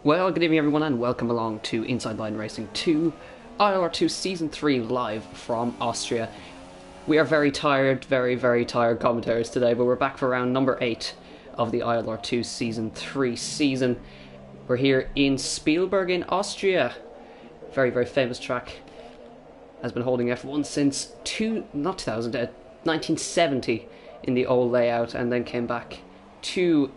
Well, good evening everyone and welcome along to Inside Line Racing 2, ILR2 Season 3 live from Austria. We are very tired, very tired commentators today, but we're back for round number 8 of the ILR2 Season 3 season. We're here in Spielberg in Austria. Very famous track. Has been holding F1 since 1970 in the old layout, and then came back to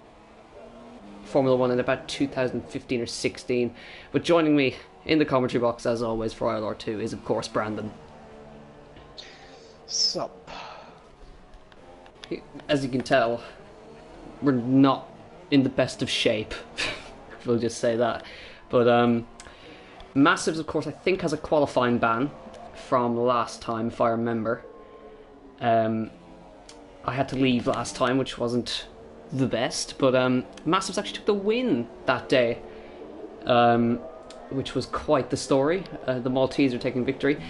Formula 1 in about 2015 or 16. But joining me in the commentary box, as always, for ILR2 is, of course, Brandon. Sup? As you can tell, we're not in the best of shape. We'll just say that. But Massives, of course, I think has a qualifying ban from last time, if I remember. I had to leave last time, which wasn't the best, but Massives actually took the win that day, which was quite the story. The Maltese are taking victory.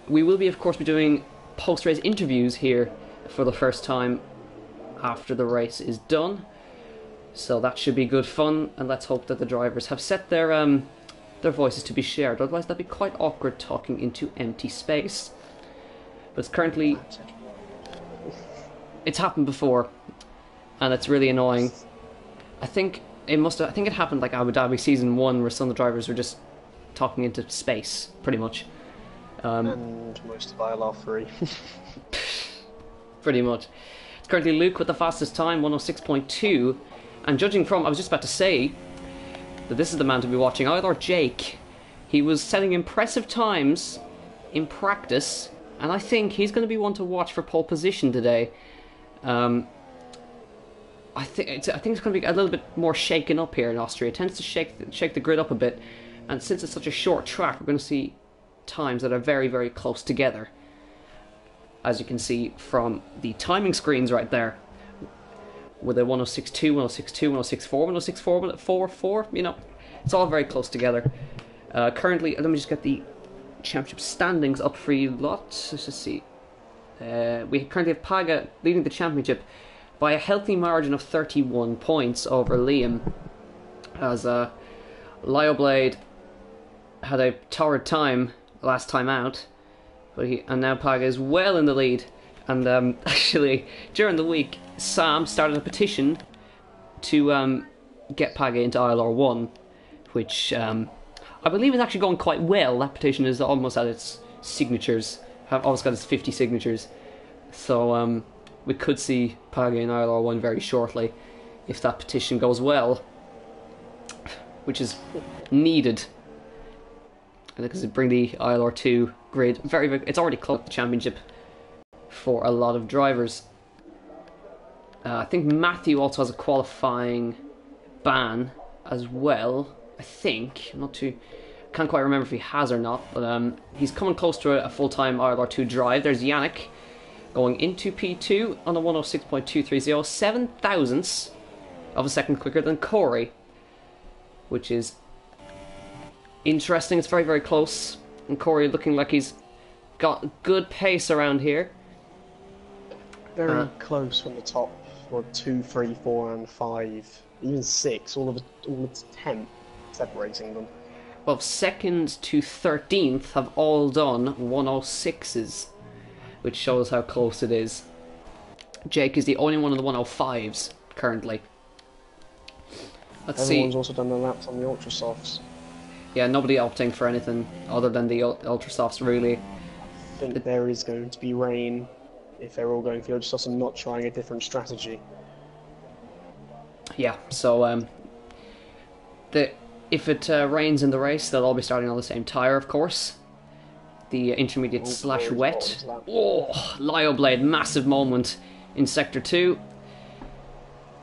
We will be, of course, doing post-race interviews here for the first time after the race is done, so that should be good fun, and let's hope that the drivers have set their voices to be shared, otherwise that'd be quite awkward talking into empty space. But it's currently... It's happened before, and it's really annoying. I think it happened like Abu Dhabi Season 1, where some of the drivers were just talking into space, pretty much. And most of ILR3. Pretty much. It's currently Luke with the fastest time, 106.2, and judging from, I was just about to say that this is the man to be watching, ILR Jake. He was setting impressive times in practice, and I think he's going to be one to watch for pole position today. I think it's going to be a little bit more shaken up here in Austria. It tends to shake the grid up a bit, and since it's such a short track, we're going to see times that are very close together, as you can see from the timing screens right there, with a 106.2, 106.2, 106.4, 106.4, 106.4, you know, it's all very close together. Currently, let me just get the championship standings up for you lot. Let's just see. We currently have Paga leading the championship by a healthy margin of 31 points over Liam, as Lioblade had a torrid time last time out, and now Paga is well in the lead. And actually, during the week, Sam started a petition to get Paga into ILR1, which I believe is actually going quite well. That petition is almost at its signatures. Almost got its 50 signatures, so we could see Paga in ILR1 very shortly if that petition goes well, which is needed, because it bring the ILR2 grid very it's already close to the championship for a lot of drivers. I think Matthew also has a qualifying ban as well. I think can't quite remember if he has or not, but he's coming close to a full-time ILR2 drive. There's Yannick going into P2 on a 106.230, 7 thousandths of a second quicker than Corey, which is interesting. It's very close, and Corey looking like he's got good pace around here. Very close from the top, 2, 3, 4 and 5, even 6, all of its 10 separating them. Well, 2nd to 13th have all done 106s, which shows how close it is. Jake is the only one of the 105s currently. Let's see. Everyone's also done the laps on the Ultra Softs. Yeah, nobody opting for anything other than the Ultra Softs, really. I think there is going to be rain if they're all going for the Ultra Softs and not trying a different strategy. Yeah, so if it rains in the race, they'll all be starting on the same tyre, of course. The intermediate slash wet. Oh, Lioblade, massive moment in Sector 2.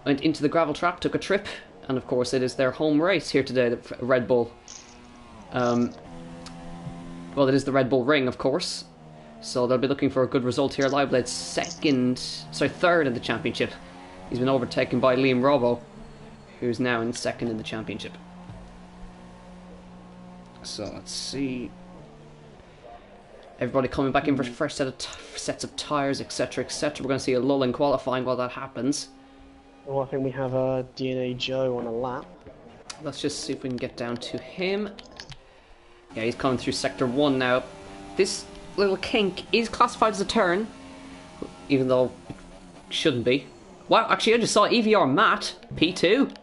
Went into the gravel trap, took a trip, and of course it is their home race here today, the Red Bull. Well, it is the Red Bull Ring, of course, so they'll be looking for a good result here. Lioblade's third in the championship. He's been overtaken by Liam Robbo, who's now in second in the championship. So let's see. Everybody coming back in for fresh sets of tyres, etc, etc. We're going to see a lull in qualifying while that happens. Well, I think we have DNA Joe on a lap. let's just see if we can get down to him. Yeah, he's coming through Sector 1 now. This little kink is classified as a turn, even though it shouldn't be. Wow, actually I just saw EVR Matt, P2.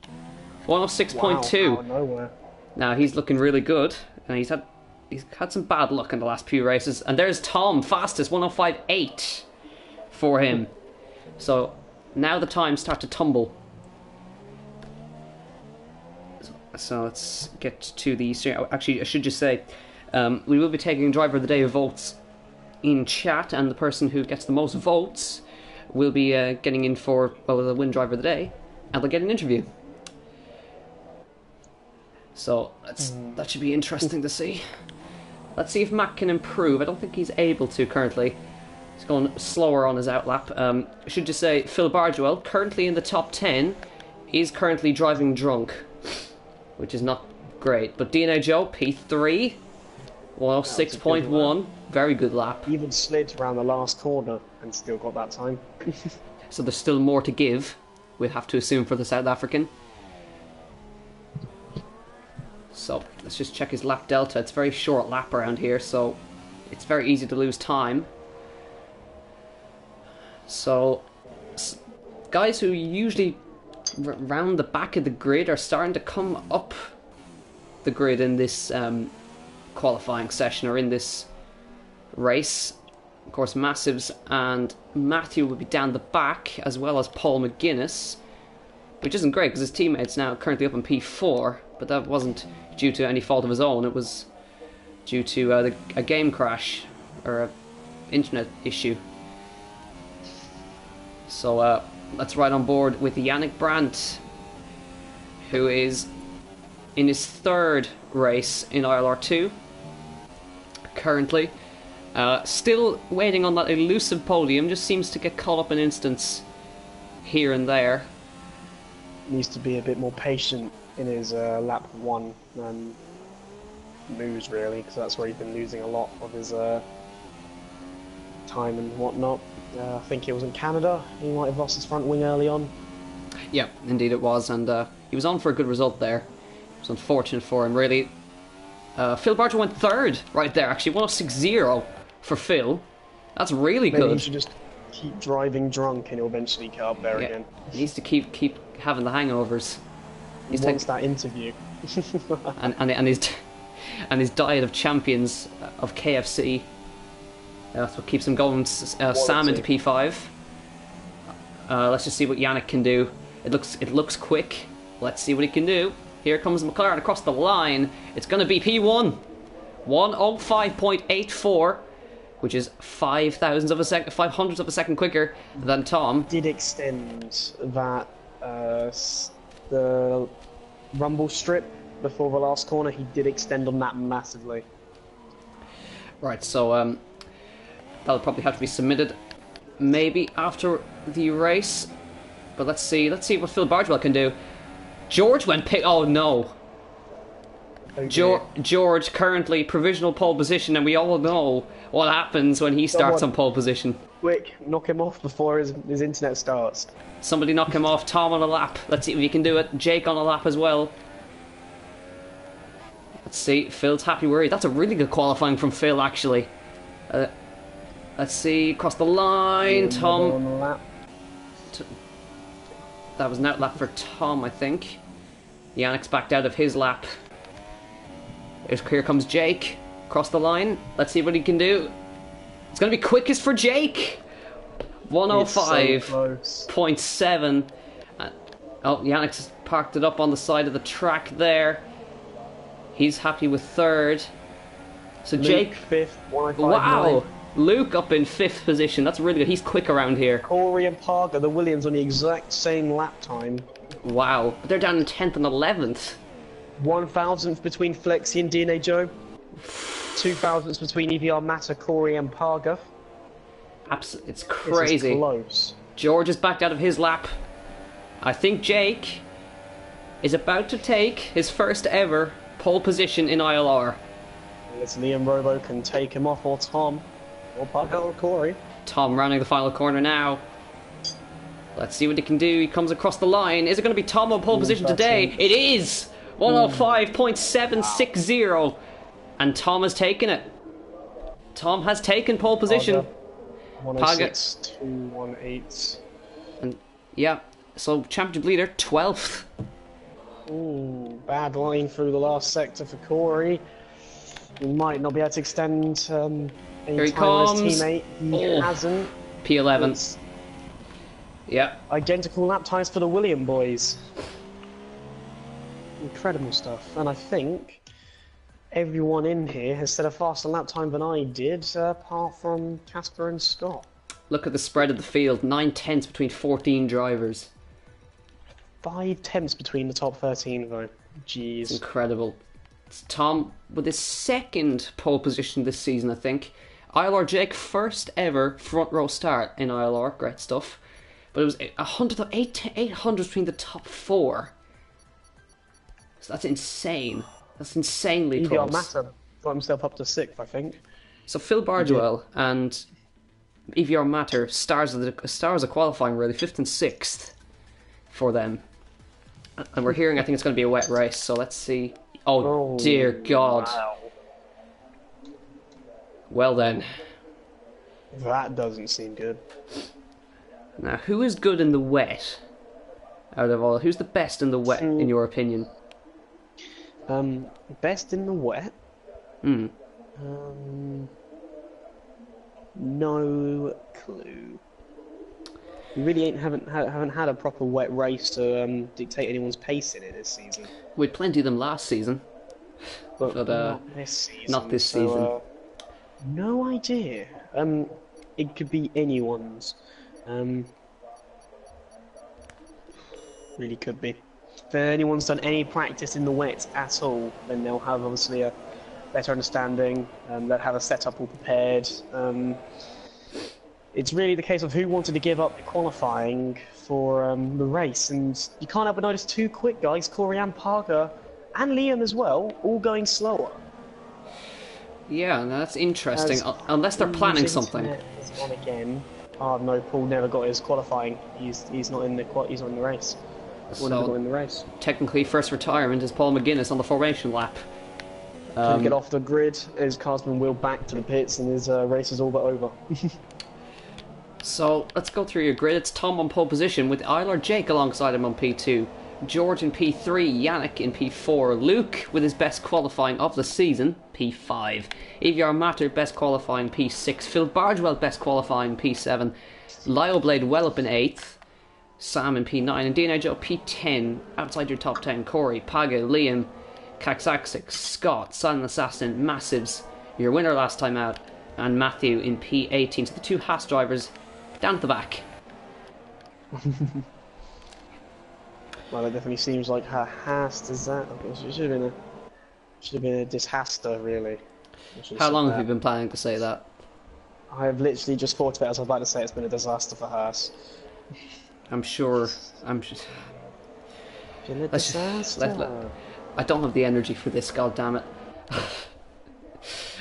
106.2. Wow, out of nowhere. Now he's looking really good, and he's had some bad luck in the last few races. And there's Tom, fastest, 105.8 for him. So now the times start to tumble. So let's get to the... Actually, I should just say, we will be taking Driver of the Day votes in chat, and the person who gets the most votes will be getting in for, well, the win Driver of the Day, and they'll get an interview. So that should be interesting to see. Let's see if Matt can improve. I don't think he's able to currently. He's going slower on his outlap. I should just say, Phil Bardwell, currently in the top 10, is currently driving drunk, which is not great. But DNA Joe, P3, 106.1, very good lap. Even slid around the last corner and still got that time. So there's still more to give, we'd have to assume, for the South African. So let's just check his lap delta. It's a very short lap around here, so it's very easy to lose time. So guys who usually round the back of the grid are starting to come up the grid in this qualifying session, or in this race. Of course, Massives and Matthew will be down the back, as well as Paul McGuinness, which isn't great because his teammate's now currently up in P4, but that wasn't due to any fault of his own. It was due to a game crash or an internet issue. So let's ride on board with Yannick Brandt, who is in his third race in ILR2 currently. Still waiting on that elusive podium, just seems to get caught up in instants here and there. Needs to be a bit more patient in his lap 1 than moves, really, because that's where he's been losing a lot of his time and whatnot. I think it was in Canada, he might have lost his front wing early on. Yeah, indeed it was, and he was on for a good result there. It was unfortunate for him, really. Phil Barger went third right there, actually, 106.0 for Phil. That's really Maybe good. he should just keep driving drunk and he'll eventually get up there again. He needs to keep having the hangovers. He wants that interview. and his diet of champions of KFC. That's what keeps him going. Sam into P5. Let's just see what Yannick can do. It looks quick. Let's see what he can do. Here comes McLaren across the line. It's going to be P1. 105.84, which is 5,000 of a second, 500ths of a second quicker than Tom. Did extend that the rumble strip before the last corner. He did extend on that massively. Right, so that'll probably have to be submitted maybe after the race. But let's see what Phil Bardwell can do. George went pick. Oh no. George currently provisional pole position, and we all know what happens when he starts on pole position. Quick, knock him off before his internet starts. Somebody knock him off. Tom on a lap. Let's see if he can do it. Jake on a lap as well. Let's see. Phil's happy where he... That's a really good qualifying from Phil, actually. Let's see. Across the line. Yeah, Tom. on the lap. That was an outlap for Tom, I think. Yannick's backed out of his lap. Here comes Jake. Across the line. Let's see what he can do. It's going to be quickest for Jake. 105.7. Oh, Yannick's parked it up on the side of the track there. He's happy with third. So Luke, Jake... fifth, 105.9. Wow. Luke up in 5th position. That's really good. He's quick around here. Corey and Parker, the Williams, on the exact same lap time. Wow. But they're down in 10th and 11th. 1,000th between Flexi and DNA Joe. 2,000ths between EVR Matter, Corey and Parker. It's crazy. This is close. George is backed out of his lap. I think Jake is about to take his first ever pole position in ILR. Unless Liam Robo can take him off, or Tom, or Parker, or Corey. Tom rounding the final corner now. Let's see what he can do. He comes across the line. Is it going to be Tom on pole position today? It is! 105.760. And Tom has taken it. Tom has taken pole position. 106.218. And yeah, so championship leader, 12th. Ooh, bad line through the last sector for Corey. He might not be able to extend any Here he time on comes. his teammate. He hasn't. P11. It's Yeah. identical lap times for the William boys. Incredible stuff. And I think everyone in here has set a faster lap time than I did, apart from Casper and Scott. Look at the spread of the field. 9/10 between 14 drivers. 5 tenths between the top 13, though. Jeez. It's incredible. It's Tom with his second pole position this season, I think. ILR Jake, first ever front row start in ILR. Great stuff. But it was 800 between the top 4. So that's insane. That's insanely close. Matter got himself up to 6th, I think. So Phil Bardwell and EVR Matter, stars of qualifying really, 5th and 6th for them. And we're hearing, I think it's going to be a wet race, so let's see. Oh dear God. Wow. Well then. That doesn't seem good. Now, who is good in the wet? Out of all, who's the best in the wet, in your opinion? Best in the wet? No clue. We really haven't had a proper wet race to dictate anyone's pace in it this season. We had plenty of them last season. But not this season. Not this season. No idea. It could be anyone's. Really could be. If anyone's done any practice in the wet at all, then they'll have obviously a better understanding. They'll have a setup all prepared. It's really the case of who wanted to give up the qualifying for the race, and you can't help but notice 2 quick guys, Corey and Parker, and Liam as well, all going slower. Yeah, no, that's interesting. Unless they're planning something. On again. Oh no, Paul never got his qualifying. He's not in the he's not in the race. Paul never got in the race. Technically, first retirement is Paul McGuinness on the formation lap. Couldn't get off the grid. His car's been wheeled back to the pits, and his race is all but over. So let's go through your grid. It's Tom on pole position with ILR Jake alongside him on P2, George in P3, Yannick in P4, Luke with his best qualifying of the season, P5, EVR Matter best qualifying P6, Phil Bardwell best qualifying P7, Lyle Blade well up in 8th, Sam in P9, and DNA Joe P10, outside your top 10, Corey, Paga, Liam, Kaxaxix, Scott, Silent Assassin, Massives, your winner last time out, and Matthew in P18. So the 2 Haas drivers down at the back. Well, it definitely seems like her Haas is that. It should have been a dishaster, really. How long have you been planning to say that? I have literally just thought of it as I was about to say it's been a disaster for Haas. I'm sure. Been a disaster. I don't have the energy for this. God damn it.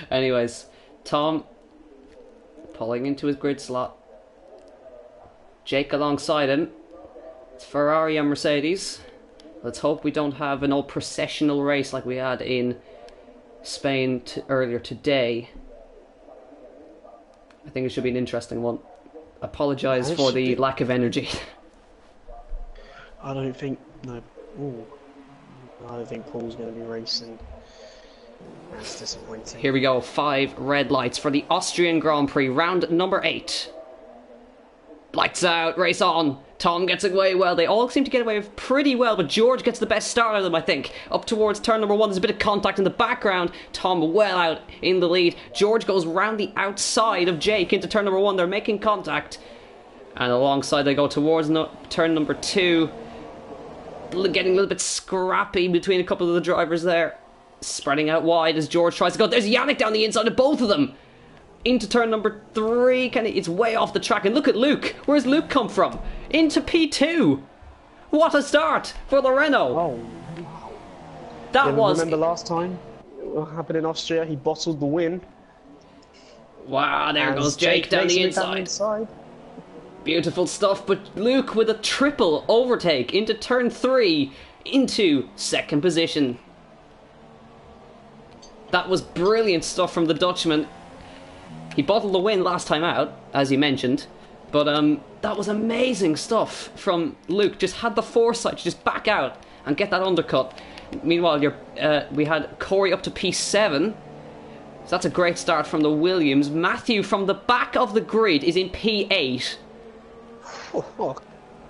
Anyways, Tom pulling into his grid slot. Jake alongside him. It's Ferrari and Mercedes. Let's hope we don't have an old processional race like we had in Spain earlier today. I think it should be an interesting one. Apologise for the lack of energy. I don't think... No. Ooh. I don't think Paul's going to be racing. That's disappointing. Here we go. 5 red lights for the Austrian Grand Prix. Round number 8. Lights out. Race on. Tom gets away well. They all seem to get away pretty well, but George gets the best start out of them, I think. Up towards turn number 1, there's a bit of contact in the background. Tom well out in the lead. George goes round the outside of Jake into turn number 1. They're making contact. And alongside they go towards turn number 2. Getting a little bit scrappy between a couple of the drivers there. Spreading out wide as George tries to go. There's Yannick down the inside of both of them. Into turn number 3. It's way off the track. And look at Luke. Where's Luke come from? Into P2. What a start for the Renault. Oh. That was... Remember last time? What happened in Austria? He bottled the win. Wow, there goes Jake down the inside. Beautiful stuff, but Luke with a triple overtake into turn 3. into second position. That was brilliant stuff from the Dutchman. He bottled the win last time out, as you mentioned. But that was amazing stuff from Luke. Just had the foresight to just back out and get that undercut. Meanwhile, we had Corey up to P7. So that's a great start from the Williams. Matthew from the back of the grid is in P8.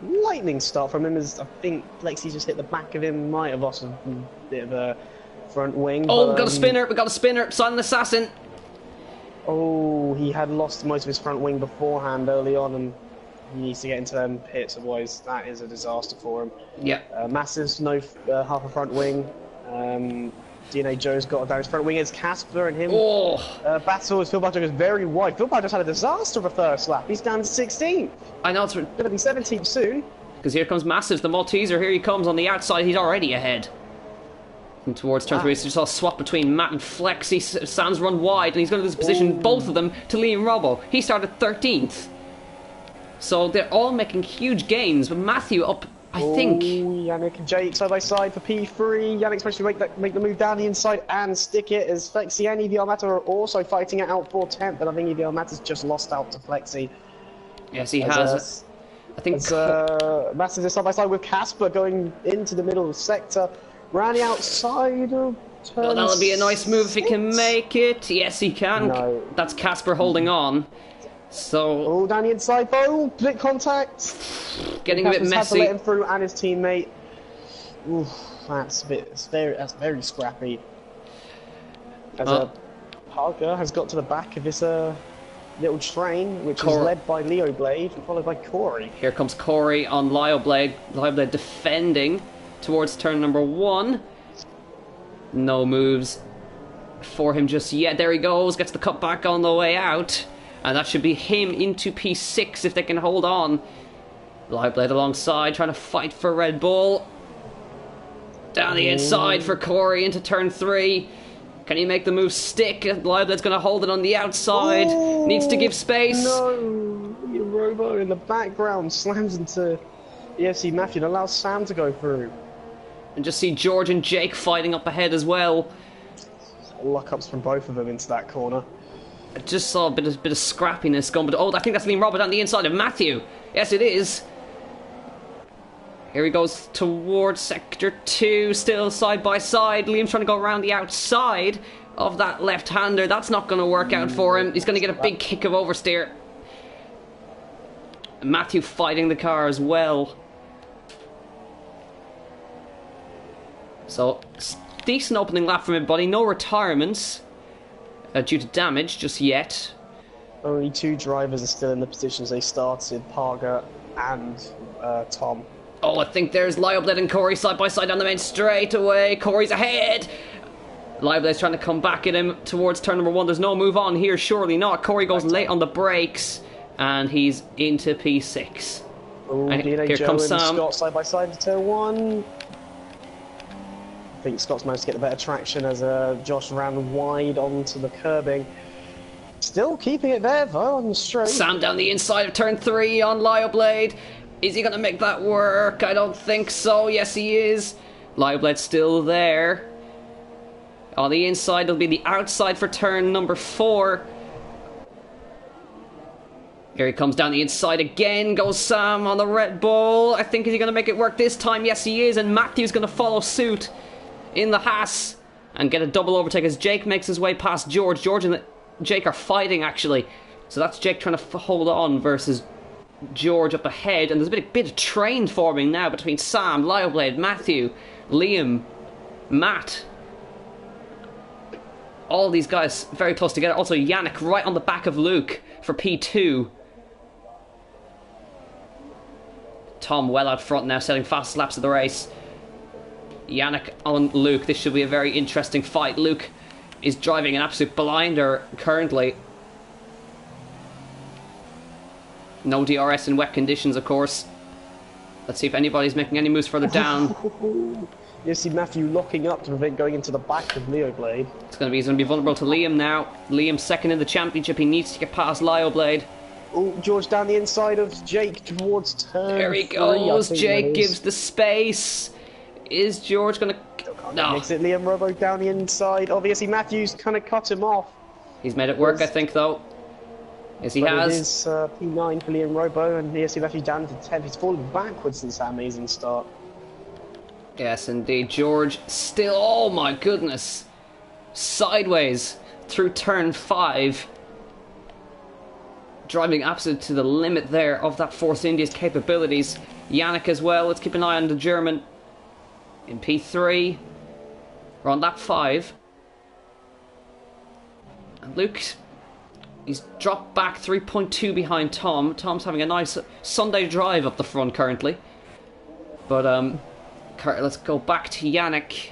Lightning start from him, as I think Lexi just hit the back of him. Might have lost a bit of a front wing. Oh, we got a spinner. Silent Assassin. Oh, he had lost most of his front wing beforehand early on, and he needs to get into them pits, otherwise that is a disaster for him. Yeah. Massive, no half a front wing. DNA Joe's got down his front wing. It's Casper and him. Oh. Battle as Phil Barger goes very wide. Phil Barger just had a disaster of a first lap. He's down to 16th. I know it's going to be 17th soon. Because here comes Massive, the Malteser. Here he comes on the outside. He's already ahead. And towards turn 3, so just saw a swap between Matt and Flexi. Sam's run wide, and he's going to lose position, both of them, to Liam Robbo. He started 13th. So they're all making huge gains, but Matthew up, I think. Yannick and Jake side by side for P3. Yannick's managed to make the move down the inside and stick it, as Flexi and EVR Matter are also fighting it out for 10th, but I think EVR Matter's just lost out to Flexi. Yes, he has. I think Matters is side by side with Casper going into the middle of the sector. Around the outside of turn that'll be a nice move if he can make it. Yes, he can. No. That's Casper holding on. So. Oh, down the inside, though. Split contact. Getting a bit messy. Had to let him through, and his teammate. Oof, that's very scrappy. As Parker has got to the back of this little train, which is led by Leo Blade, followed by Corey. Here comes Corey on Leo Blade. Leo Blade defending towards turn number 1. No moves for him just yet. There he goes, gets the cut back on the way out. And that should be him into P6 if they can hold on. Leo Blade alongside, trying to fight for Red Bull. Down the inside for Corey into turn 3. Can he make the move stick? Leo Blade's going to hold it on the outside. Needs to give space. No, Robo in the background slams into EFC Matthew and allows Sam to go through. And just see George and Jake fighting up ahead as well. Lock-ups from both of them into that corner. I just saw a bit of scrappiness going, but I think that's Liam Robert on the inside of Matthew. Yes, it is. Here he goes towards sector 2, still side by side. Liam's trying to go around the outside of that left-hander. That's not going to work out for him. He's going to get a big kick of oversteer. Matthew fighting the car as well. So, decent opening lap from everybody. No retirements due to damage just yet. Only 2 drivers are still in the positions they started, Parga and Tom. Oh, I think there's Leo Blade and Corey side by side down the main straight away. Corey's ahead. Leo Blade's trying to come back at him towards turn number 1. There's no move on here, surely not. Corey goes late on the brakes, and he's into P6. Oh, here comes Sam. Scott side by side to turn 1. I think Scott's managed to get the better traction as Josh ran wide onto the curbing. Still keeping it there though on the straight. Sam down the inside of turn 3 on Leo Blade. Is he going to make that work? I don't think so. Yes, he is. Leo Blade's still there. On the inside, it'll be the outside for turn number 4. Here he comes down the inside again. Goes Sam on the Red Bull. I think, is he going to make it work this time? Yes, he is. And Matthew's going to follow suit in the Haas and get a double overtake as Jake makes his way past George. George and Jake are fighting, actually. So that's Jake trying to hold on versus George up ahead. And there's a bit of train forming now between Sam, Leo Blade, Matthew, Liam, Matt. All these guys very close together. Also Yannick right on the back of Luke for P2. Tom well out front now, setting fast laps of the race. Yannick on Luke. This should be a very interesting fight. Luke is driving an absolute blinder currently. No DRS in wet conditions, of course. Let's see if anybody's making any moves further down. You see Matthew locking up to prevent going into the back of Leo Blade. He's going to be vulnerable to Liam now. Liam second in the championship. He needs to get past Leo Blade. Oh, George down the inside of Jake towards turn 3. There he goes. Jake gives the space. Is George going to... No. Makes it Liam Robo down the inside. Obviously, Matthews kind of cut him off. He's made it work, I think, though. Yes, he has. It is P9 for Liam Robo, and yes, Matthews down to 10th. He's fallen backwards since that amazing start. Yes, indeed. George still... Oh, my goodness. Sideways through turn 5. Driving absolutely to the limit there of that Force India's capabilities. Yannick as well. Let's keep an eye on the German. In P3. We're on lap 5. And Luke, he's dropped back 3.2 behind Tom. Tom's having a nice Sunday drive up the front currently. But let's go back to Yannick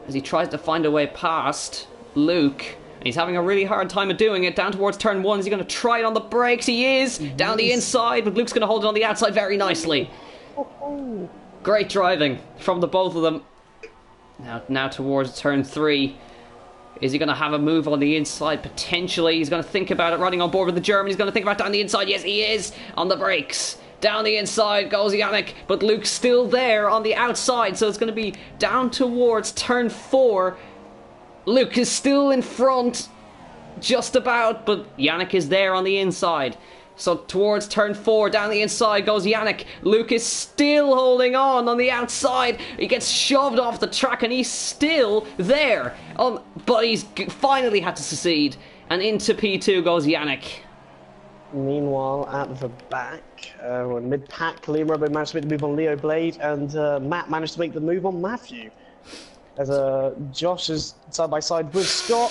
as he tries to find a way past Luke. And he's having a really hard time of doing it. Down towards turn 1. Is he going to try it on the brakes? He is. Down the inside, but Luke's going to hold it on the outside very nicely. Great driving from the both of them. Now towards turn 3. Is he going to have a move on the inside? Potentially. He's going to think about it, running on board with the German. He's going to think about down the inside. Yes, he is. On the brakes. Down the inside goes Yannick, but Luke's still there on the outside, so it's going to be down towards turn 4. Luke is still in front, just about, but Yannick is there on the inside. So towards turn 4, down the inside goes Yannick. Luke is still holding on the outside. He gets shoved off the track and he's still there. But he's finally had to succeed. And into P2 goes Yannick. Meanwhile, at the back, mid-pack, Liam Robo managed to make the move on Leo Blade, and Matt managed to make the move on Matthew. As Josh is side by side with Scott.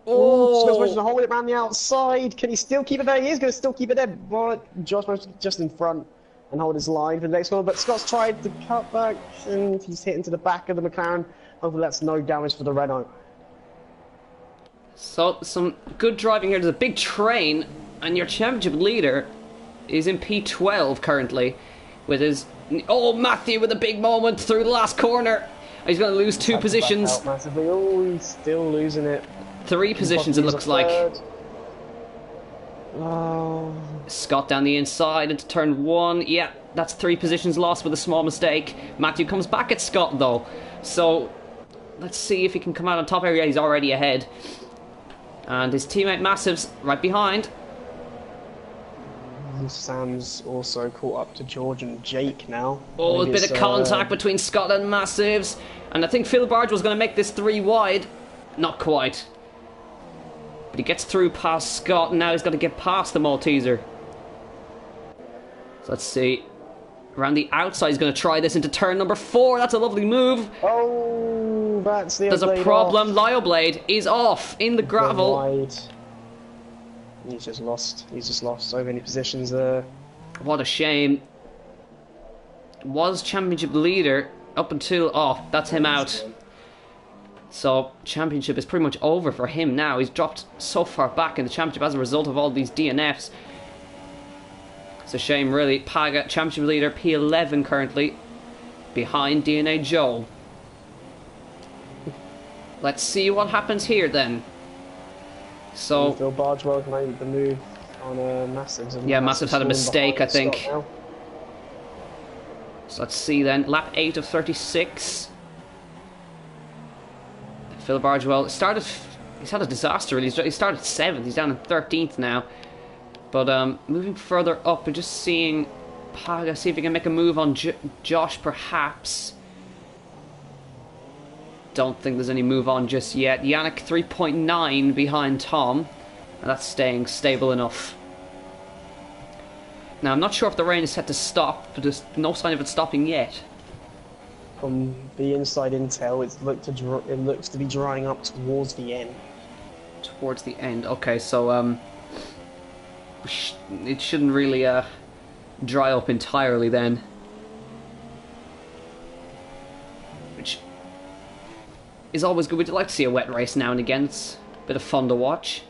Scott's managed to hold it around the outside. Can he still keep it there? He is going to still keep it there, but Josh managed to get just in front and hold his line for the next one. But Scott's tried to cut back, and he's hit into the back of the McLaren. Hopefully that's no damage for the Renault. So, some good driving here. There's a big train, and your championship leader is in P12 currently, with his... Oh, Matthew with a big moment through the last corner. He's going to lose 2 positions. Massively. Oh, he's still losing it. 3 positions it looks like. Oh. Scott down the inside into turn 1. Yeah, that's 3 positions lost with a small mistake. Matthew comes back at Scott though. So, let's see if he can come out on top here. Yeah, he's already ahead. And his teammate Massive's right behind. Sam's also caught up to George and Jake now. Oh, a bit of contact between Scott and Massives. And I think Phil Barge was going to make this 3 wide. Not quite. But he gets through past Scott, and now he's got to get past the Malteser. So let's see. Around the outside, he's going to try this into turn number 4. That's a lovely move. Oh, that's the There's a problem. Lio Blade is off in the gravel. Wide. He's just lost so many positions there. What a shame. Was championship leader up until... Oh, that's him out. So, championship is pretty much over for him now. He's dropped so far back in the championship as a result of all these DNFs. It's a shame, really. Paga, championship leader, P11 currently, behind DNA Joel. Let's see what happens here then. So, Phil Bargewell made the move on Massives. Yeah, Massives had a mistake, I think. So let's see then. Lap 8 of 36. Phil Bargewell started. He's had a disaster. Really. He started 7th. He's down in 13th now. But moving further up, we're just seeing Paga see if he can make a move on Josh, perhaps. Don't think there's any move on just yet. Yannick 3.9 behind Tom, and that's staying stable enough. Now I'm not sure if the rain is set to stop, but there's no sign of it stopping yet. From the inside intel, it looks to be drying up towards the end. Towards the end. Okay, so it shouldn't really dry up entirely then. Which is always good. We'd like to see a wet race now and again. It's a bit of fun to watch.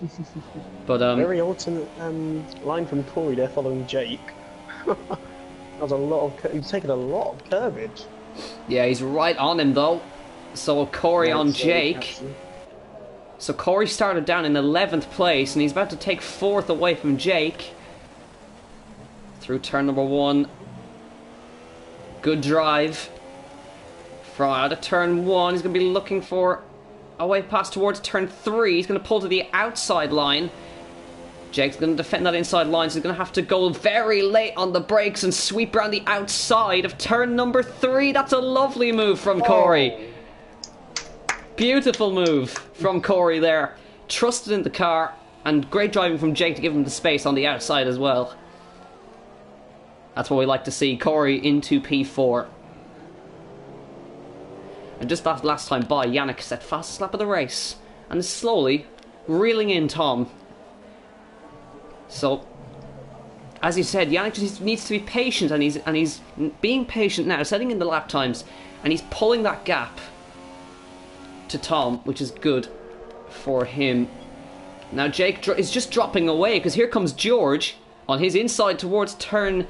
But very alternate line from Corey there following Jake. That was a lot of. He's taken a lot of curvage. Yeah, he's right on him though. So Corey on Jake. So Corey started down in 11th place, and he's about to take 4th away from Jake. Through turn number 1. Good drive From out of turn 1, he's going to be looking for a way pass towards turn 3. He's going to pull to the outside line. Jake's going to defend that inside line, so he's going to have to go very late on the brakes and sweep around the outside of turn number 3. That's a lovely move from Corey. Beautiful move from Corey there. Trusted in the car, and great driving from Jake to give him the space on the outside as well. That's what we like to see. Corey into P4. And just that last time by, Yannick set fastest lap of the race and is slowly reeling in Tom. So, as you said, Yannick just needs to be patient, and he's being patient now, setting in the lap times, and he's pulling that gap to Tom, which is good for him. Now Jake is just dropping away, because here comes George on his inside towards turn...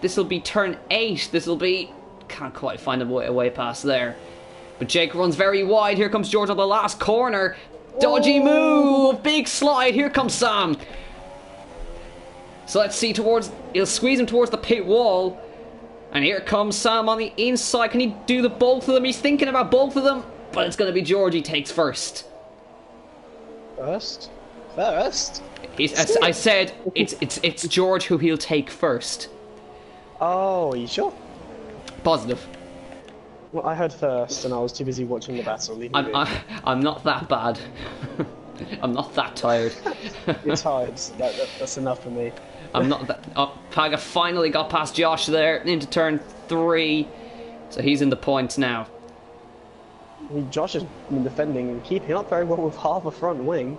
This will be turn 8. This will be... Can't quite find a way past there. But Jake runs very wide. Here comes George on the last corner. Dodgy move! Big slide. Here comes Sam. So let's see towards... He'll squeeze him towards the pit wall. And here comes Sam on the inside. Can he do the both of them? He's thinking about both of them. But it's going to be George he takes first. First? I said it's George who he'll take first. Oh, are you sure? Positive. Well, I heard first, and I was too busy watching the battle. I'm not that bad. I'm not that tired. You're tired. That's enough for me. I'm not that... Oh, Paga finally got past Josh there into turn 3. So he's in the points now. I mean, Josh has been defending and keeping up very well with half a front wing.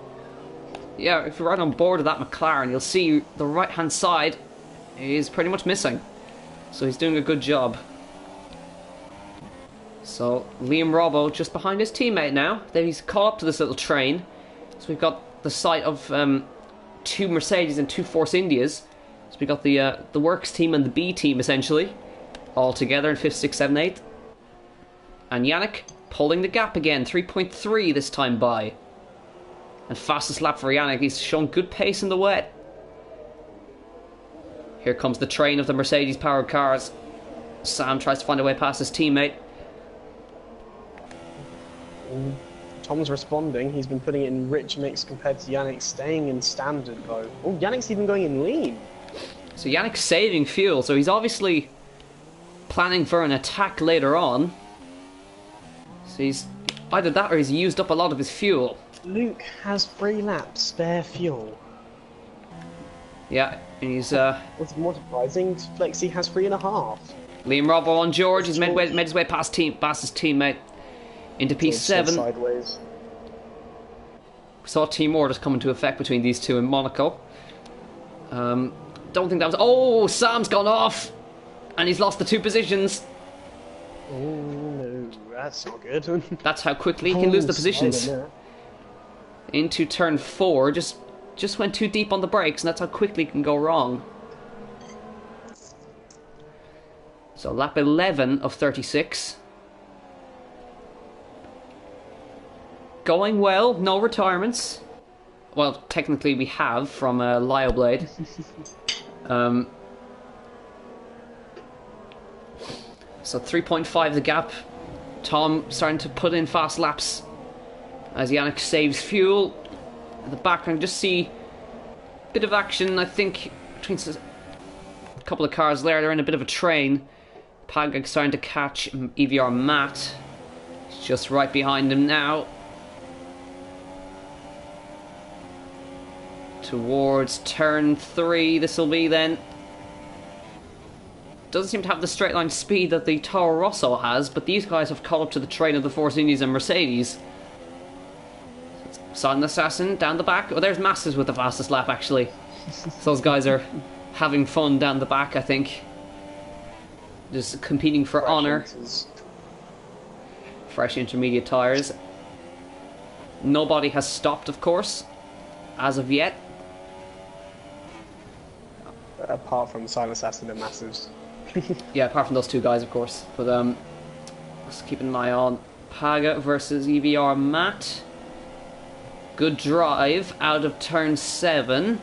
Yeah, if you're right on board of that McLaren, you'll see the right-hand side is pretty much missing. So he's doing a good job. So Liam Robbo just behind his teammate now. Then he's caught up to this little train. So we've got the sight of 2 Mercedes and 2 Force Indias. So we've got the Works team and the B team essentially all together in 5th, 6th, 7th, 8th. And Yannick pulling the gap again, 3.3 this time by. And fastest lap for Yannick. He's shown good pace in the wet. Here comes the train of the Mercedes powered cars. Sam tries to find a way past his teammate. Tom's responding. He's been putting it in rich mix compared to Yannick staying in standard though. Oh, Yannick's even going in lean. So Yannick's saving fuel, so he's obviously planning for an attack later on. So he's either that or he's used up a lot of his fuel. Luke has 3 laps spare fuel. Yeah, and he's What's more surprising, Flexi has 3.5. Liam Robbo on George. He's made his way past his teammate into P7. Sideways. We saw team orders come into effect between these two in Monaco. Don't think that was... Oh, Sam's gone off! And he's lost the 2 positions. Oh no, that's not good. That's how quickly he can lose the positions. Into turn 4, just went too deep on the brakes, and that's how quickly it can go wrong. So lap 11 of 36. Going well, no retirements. Well, technically we have from Lioblade. So 3.5 the gap. Tom starting to put in fast laps as Yannick saves fuel. In the background, just see a bit of action, I think, between a couple of cars there. They're in a bit of a train. Pagag starting to catch EVR Matt. He's just right behind him now. Towards turn 3, this will be then. Doesn't seem to have the straight line speed that the Toro Rosso has, but these guys have caught up to the train of the Force Indies and Mercedes. Silent Assassin down the back. Oh, there's Masters with the fastest lap, actually. So those guys are having fun down the back, I think. Just competing for honour. Fresh intermediate tyres. Nobody has stopped, of course, as of yet. Apart from Silent Assassin and Masters. Yeah, apart from those 2 guys, of course. But let's keep an eye on Paga versus EVR Matt. Good drive out of turn 7.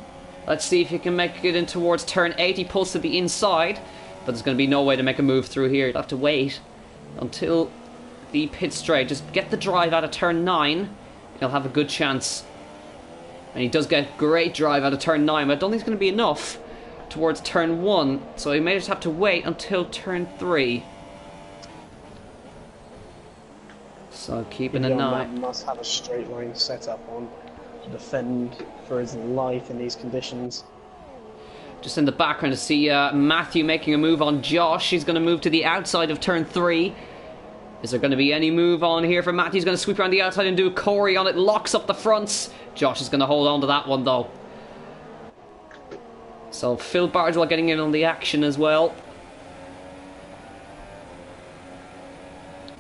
Let's see if he can make it in towards turn 8. He pulls to the inside, but there's going to be no way to make a move through here. You'll have to wait until the pit straight. Just get the drive out of turn 9. He'll have a good chance. And he does get great drive out of turn 9, but I don't think it's going to be enough towards turn 1. So he may just have to wait until turn 3. So keeping an eye. Must have a straight line set up on to defend for his life in these conditions. Just in the background to see Matthew making a move on Josh. He's going to move to the outside of turn 3. Is there going to be any move on here for Matthew? He's going to sweep around the outside and do a Corey on it. Locks up the fronts. Josh is going to hold on to that one though. So Phil Bardwell getting in on the action as well.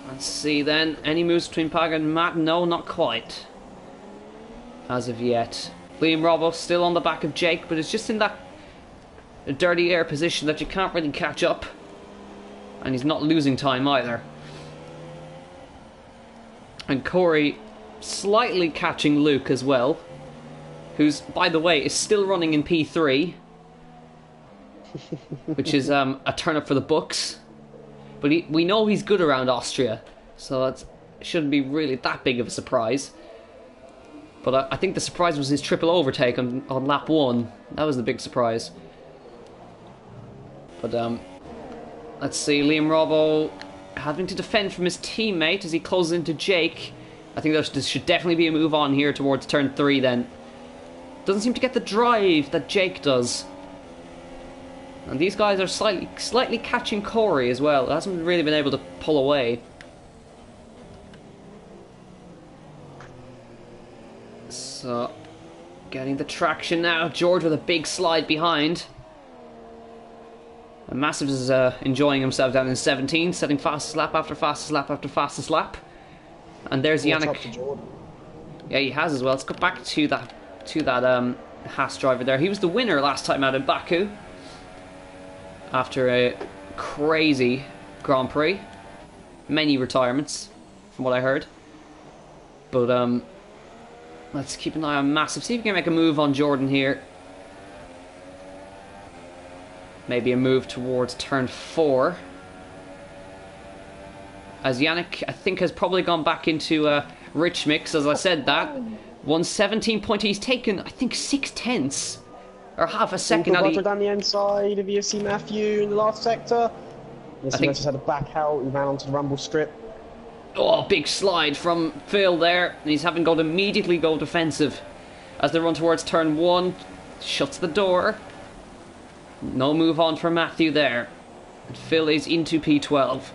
Let's see then. Any moves between Paga and Matt? No, not quite. As of yet. Liam Robbo still on the back of Jake, but it's just in that dirty air position that you can't really catch up. And he's not losing time either. And Corey slightly catching Luke as well, who's, by the way, is still running in P3, which is a turn up for the books. But we know he's good around Austria, so it shouldn't be really that big of a surprise. But I think the surprise was his triple overtake on lap 1. That was the big surprise. But let's see, Liam Robbo having to defend from his teammate as he closes into Jake. I think there should definitely be a move on here towards turn 3 then. Doesn't seem to get the drive that Jake does. And these guys are slightly catching Corey as well. It hasn't really been able to pull away. So, getting the traction now. George with a big slide behind. And Massive is enjoying himself down in 17, setting fastest lap after fastest lap after fastest lap. And there's Yannick. Yeah, he has as well. Let's go back to that Haas driver there. He was the winner last time out in Baku after a crazy Grand Prix. Many retirements, from what I heard. But let's keep an eye on Massive. See if we can make a move on Jordan here. Maybe a move towards turn 4. As Yannick, I think, has probably gone back into Rich Mix, as I said that. 117.2. He's taken, I think, 6/10 or half a second. Down the inside of ESC Matthew in the last sector. I think just had a back out. He ran onto the rumble strip. Oh, big slide from Phil there. And he's having to immediately go defensive as they run towards turn 1. Shuts the door. No move on for Matthew there. And Phil is into P12.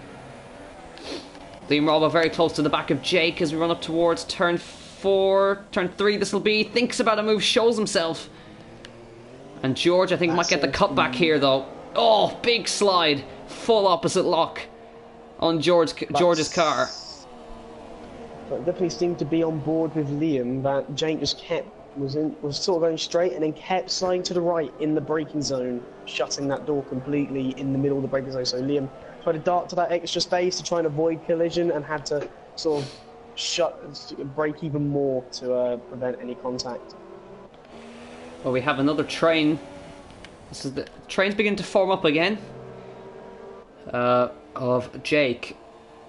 Liam Robbo very close to the back of Jake as we run up towards turn 4. Turn 3 this will be. Thinks about a move, shows himself. And George, I think, might get the cutback here though. Oh, big slide. Full opposite lock on George's car. But definitely seemed to be on board with Liam, that Jake just was sort of going straight and then kept sliding to the right in the braking zone, shutting that door completely in the middle of the braking zone. So Liam tried to dart to that extra space to try and avoid collision and had to sort of brake even more to prevent any contact. Well, we have another train. This is the trains begin to form up again. Of Jake,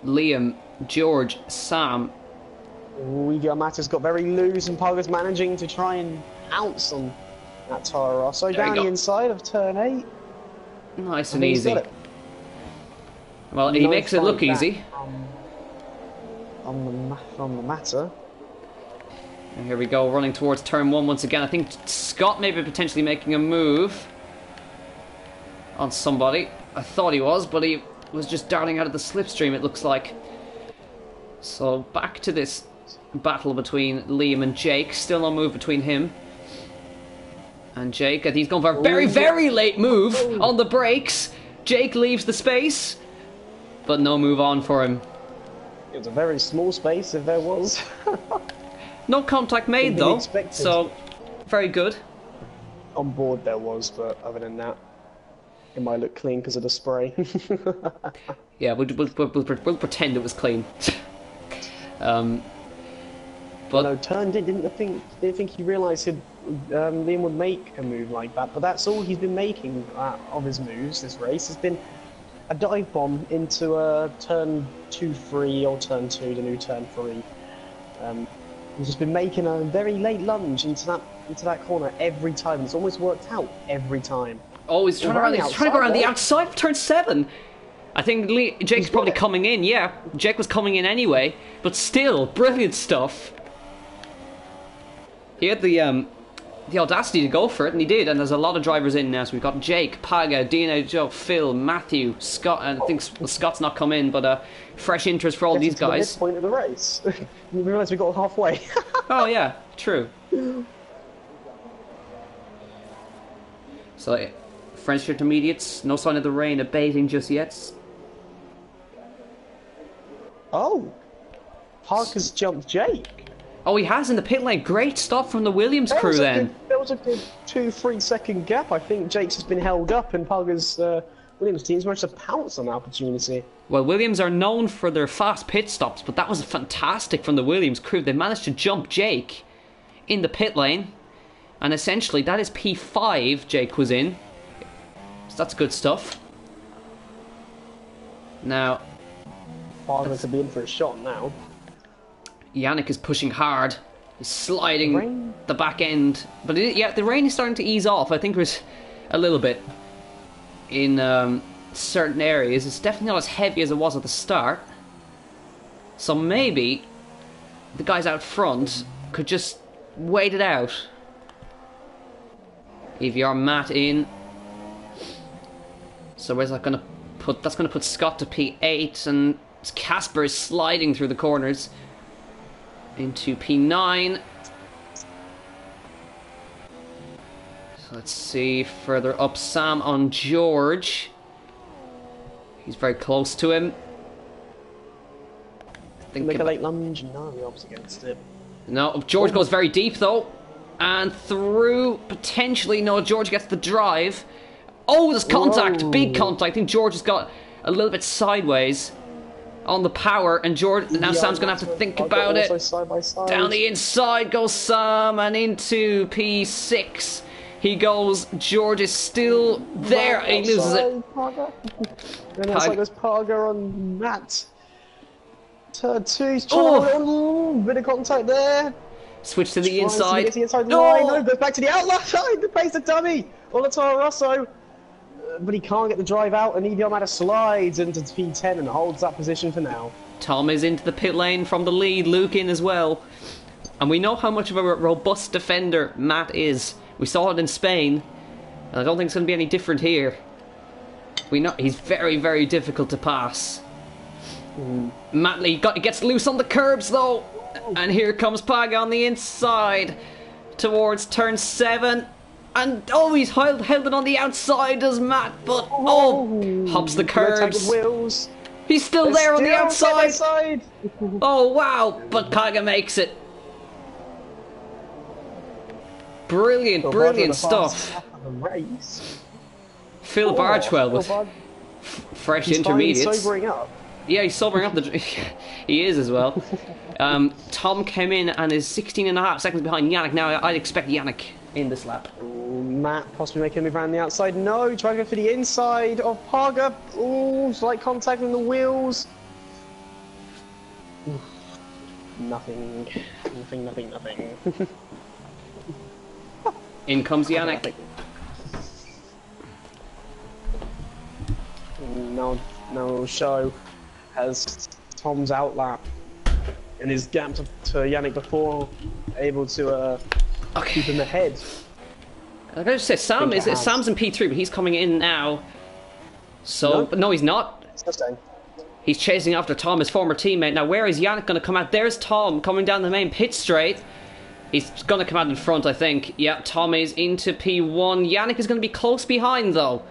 Liam, George, Sam. Matter's got very loose and Paga's managing to try and pounce on that Tara Rosso down the inside of turn 8. Nice and easy. Well, he makes it look easy. On the Matter. And here we go, running towards turn 1 once again. I think Scott may be potentially making a move on somebody. I thought he was, but he was just darting out of the slipstream, it looks like. So back to this battle between Liam and Jake. Still no move between him and Jake. And he's gone for a very, very late move on the brakes. Jake leaves the space, but no move on for him. It was a very small space if there was. No contact made though, so very good. On board there was, but other than that, it might look clean because of the spray. Yeah, we'll pretend it was clean. But no, turned in. Didn't think he realised Liam would make a move like that. But that's all he's been making of his moves this race. Has been a dive bomb into turn 2-3 or turn 2, the new turn 3. He's just been making a very late lunge into that corner every time. It's almost worked out every time. Oh, he's trying to go around the outside for turn 7. I think Jake's probably coming in. Yeah, Jake was coming in anyway, but still, brilliant stuff. He had the audacity to go for it, and he did. And there's a lot of drivers in now. So we've got Jake, Paga, Dino, Joe, Phil, Matthew, Scott. And I think Scott's not come in, but fresh interest for all these guys. The point of the race. We realised we got halfway. Oh yeah, true. So French intermediates, no sign of the rain abating just yet. Oh, Parker's jumped Jake. Oh, he has in the pit lane. Great stop from the Williams crew then. There was a good 2-3 second gap. I think Jake's has been held up, and Parker's Williams team's managed to pounce on the opportunity. Well, Williams are known for their fast pit stops, but that was fantastic from the Williams crew. They managed to jump Jake in the pit lane, and essentially that is P5 Jake was in. So that's good stuff. Now, Parker could be in for a shot now. Yannick is pushing hard. He's sliding the back end. But yeah, the rain is starting to ease off. I think there's a little bit in certain areas. It's definitely not as heavy as it was at the start. So maybe the guys out front could just wait it out. EVR Matt in. So where's that going to put? That's going to put Scott to P8, and Casper is sliding through the corners into P9. So let's see, further up, Sam on George. He's very close to him. Make a late lunge. No, he opts against it. No, George goes very deep though, and through potentially. No, George gets the drive. Oh, there's contact, big contact. I think George has got a little bit sideways on the power, and George now Sam's going to have to think about it. Side by side. Down the inside goes Sam, and into P6 he goes. George is still there. He loses it. Then it's like there's Parga on Matt. Turn 2, he's trying bit of contact there. Switch to the inside. The inside line. No, goes back to the outline side. The pace the dummy. Olataro Rosso. But he can't get the drive out, and EVR Matter slides into P10 and holds that position for now. Tom is into the pit lane from the lead, Luke in as well. And we know how much of a robust defender Matt is. We saw it in Spain, and I don't think it's going to be any different here. We know he's very, very difficult to pass. Matt Lee gets loose on the curbs though, and here comes Paga on the inside towards turn 7. And he's held it on the outside, does Matt, but hops the curbs. Wheels. He's still there on the outside. Oh wow, but Paga makes it. Brilliant stuff. Phil Bargewell with fresh intermediates. Sobering up. Yeah, he's sobering up. He is as well. Tom came in and is 16.5 seconds behind Yannick. Now I'd expect Yannick in this lap. Matt possibly making a move around the outside. No, trying to go for the inside of Parga. Slight contact on the wheels. Nothing. In comes Yannick. No show has Tom's outlap and his gap to Yannick before, able to keep him ahead. I gotta say, Sam's in P3, but he's coming in now. So, but no, he's not. He's chasing after Tom, his former teammate. Now, where is Yannick going to come out? There's Tom coming down the main pit straight. He's going to come out in front, I think. Yeah, Tom is into P1. Yannick is going to be close behind, though.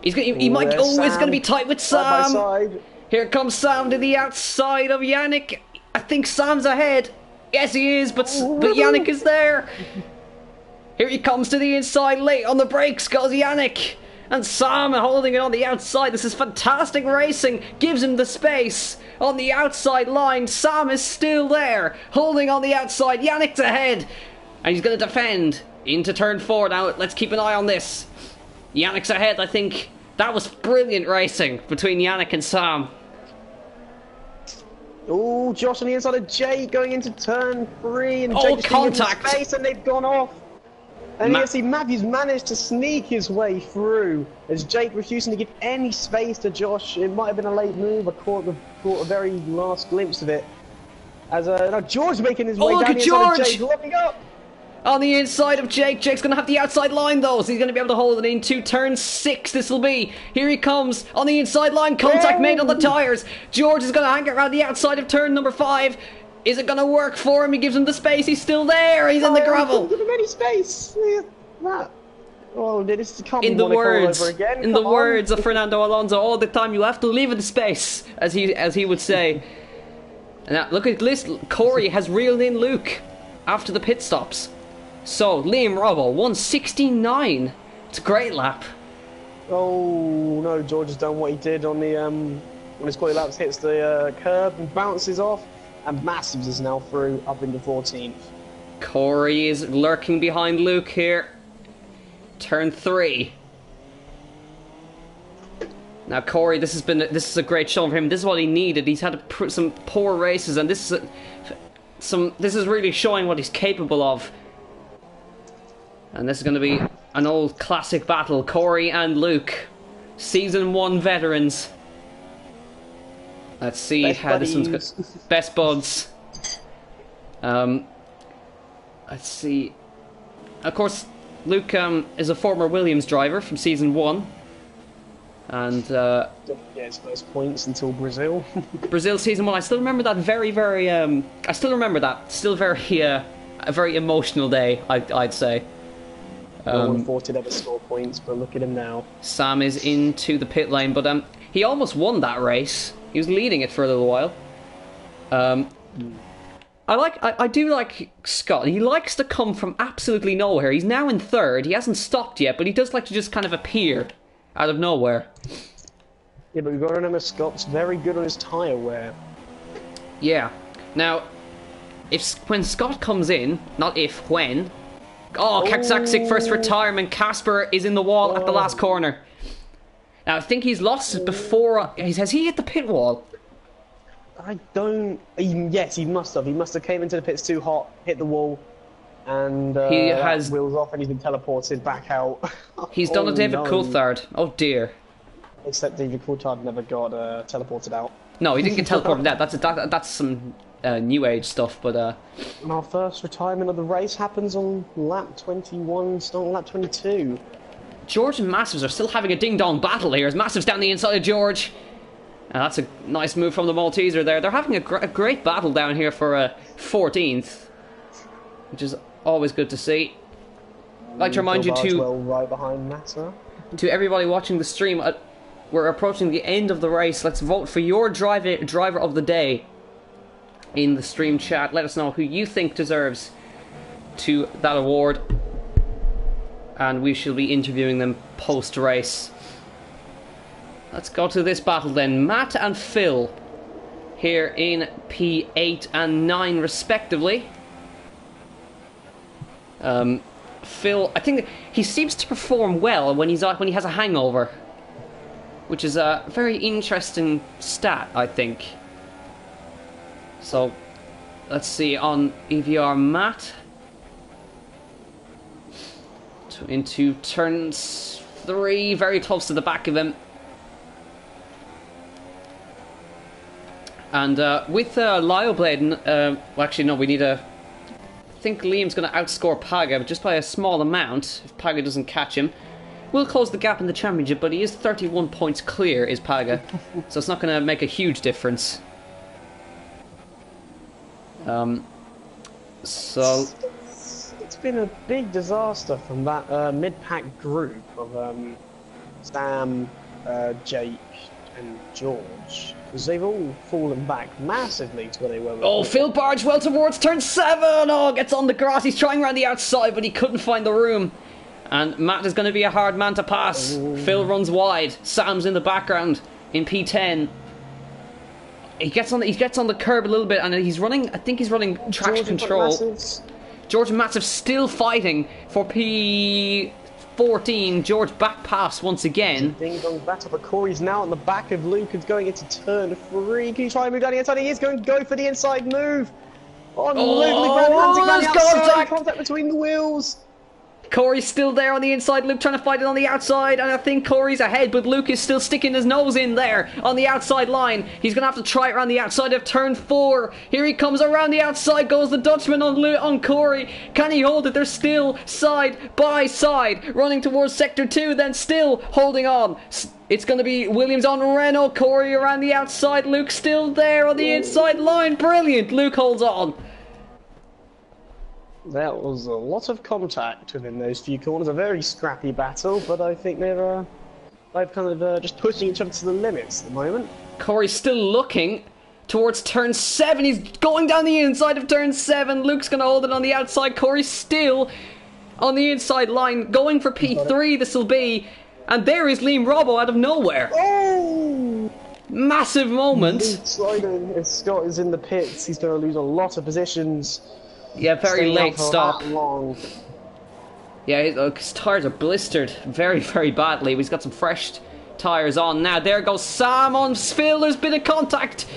He might. It's going to be tight with Sam. Side by side. Here comes Sam to the outside of Yannick. I think Sam's ahead. Yes, he is, but Yannick is there. Here he comes to the inside, late on the brakes goes Yannick. And Sam holding it on the outside. This is fantastic racing. Gives him the space on the outside line. Sam is still there, holding on the outside. Yannick's ahead. And he's going to defend into turn 4. Now, let's keep an eye on this. Yannick's ahead, I think. That was brilliant racing between Yannick and Sam. Oh, Josh on the inside of Jake going into turn 3, and Oh, Jake contact! in space, and they've gone off. And you see Matthews managed to sneak his way through as Jake refusing to give any space to Josh. It might have been a late move. I caught a very last glimpse of it. As now George making his way down the inside of Jake, looking up. On the inside of Jake. Jake's going to have the outside line though, so he's going to be able to hold it into turn 6. This will be. Here he comes on the inside line. Contact made on the tyres. George is going to hang around the outside of turn number 5. Is it going to work for him? He gives him the space. He's still there. He's in the gravel. Give him any space. That. Oh, this can't in be the words, over again. in the words of Fernando Alonso, all the time you have to leave it the space, as he would say. And now look at this. Corey has reeled in Luke after the pit stops. So Liam Robbo 169. It's a great lap. Oh no, George has done what he did on the when his quality laps, hits the curb and bounces off. And Massives is now through up into 14th. Corey is lurking behind Luke here. Turn 3. Now Corey, this is a great show for him. This is what he needed. He's had some poor races, and this is really showing what he's capable of. And this is going to be an old classic battle. Corey and Luke, Season 1 veterans. Let's see how this one's good. Best buds. Let's see. Of course, Luke is a former Williams driver from Season 1. And yeah, his first points until Brazil. Brazil Season 1. I still remember that very I still remember that. Still very a very emotional day, I'd say. No one thought he'd ever score points, but look at him now. Sam is into the pit lane, but he almost won that race. He was leading it for a little while. I do like Scott. He likes to come from absolutely nowhere. He's now in 3rd. He hasn't stopped yet, but he does like to just kind of appear out of nowhere. Yeah, but we've got to remember Scott's very good on his tyre wear. Yeah. Now, when Scott comes in, not if, when. Oh, Katsaksik first retirement. Casper is in the wall at the last corner. Now, I think he's lost it before. Has he hit the pit wall? I don't. Yes, he must have. He must have came into the pits too hot, hit the wall, and he has wheels off, and he's been teleported back out. He's done a David Coulthard. Oh dear. Except David Coulthard never got teleported out. No, he didn't get teleported out. That's some new age stuff. But and our first retirement of the race happens on lap 21, starting lap 22. George and Massives are still having a ding-dong battle here as Massives down the inside of George. And that's a nice move from the Malteser there. They're having a great battle down here for 14th, which is always good to see. I'd like to remind you right behind Massa. To everybody watching the stream, we're approaching the end of the race. Let's vote for your driver of the day in the stream chat. Let us know who you think deserves that award, and we shall be interviewing them post-race. Let's go to this battle then. Matt and Phil here in P8 and 9 respectively. Phil, I think he seems to perform well when he has a hangover, which is a very interesting stat, I think. So let's see on EVR Matt into turn 3, very close to the back of him. And with Lyleblade, well, actually no, we need a. I think Liam's going to outscore Paga, but just by a small amount. If Paga doesn't catch him, we'll close the gap in the championship. But he is 31 points clear, is Paga, so it's not going to make a huge difference. So it's been a big disaster from that mid-pack group of Sam, Jake, and George. Because they've all fallen back massively to where they were before. Oh, Phil Barge well towards turn 7. Oh, gets on the grass. He's trying around the outside, but he couldn't find the room. And Matt is going to be a hard man to pass. Ooh. Phil runs wide. Sam's in the background in P10. He gets on the curb a little bit, and he's running. I think he's running traction control. George and Massive still fighting for P3 14. George back pass once again. Ding dong battle, but Corey's now on the back of Luke and going into turn 3. Can he try and move down the inside? He is going to go for the inside move. On Luke, there's contact between the wheels. Corey's still there on the inside, Luke trying to fight it on the outside, and I think Corey's ahead, but Luke is still sticking his nose in there on the outside line. He's going to have to try it around the outside of turn 4. Here he comes around the outside, goes the Dutchman on Corey. Can he hold it? They're still side by side, running towards sector 2, then still holding on. It's going to be Williams on Renault, Corey around the outside, Luke still there on the inside line. Brilliant, Luke holds on. That was a lot of contact within those few corners. A very scrappy battle, but I think they're kind of just pushing each other to the limits at the moment. Corey's still looking towards turn 7. He's going down the inside of turn 7. Luke's going to hold it on the outside. Corey's still on the inside line, going for P3. This will be, and there is Liam Robbo out of nowhere. Oh! Massive moment. Sliding. If Scott is in the pits, he's going to lose a lot of positions. Yeah, very late stop. Long. Yeah, his tyres are blistered very, very badly. He's got some fresh tyres on now. There goes Sam on Phil. There's been a contact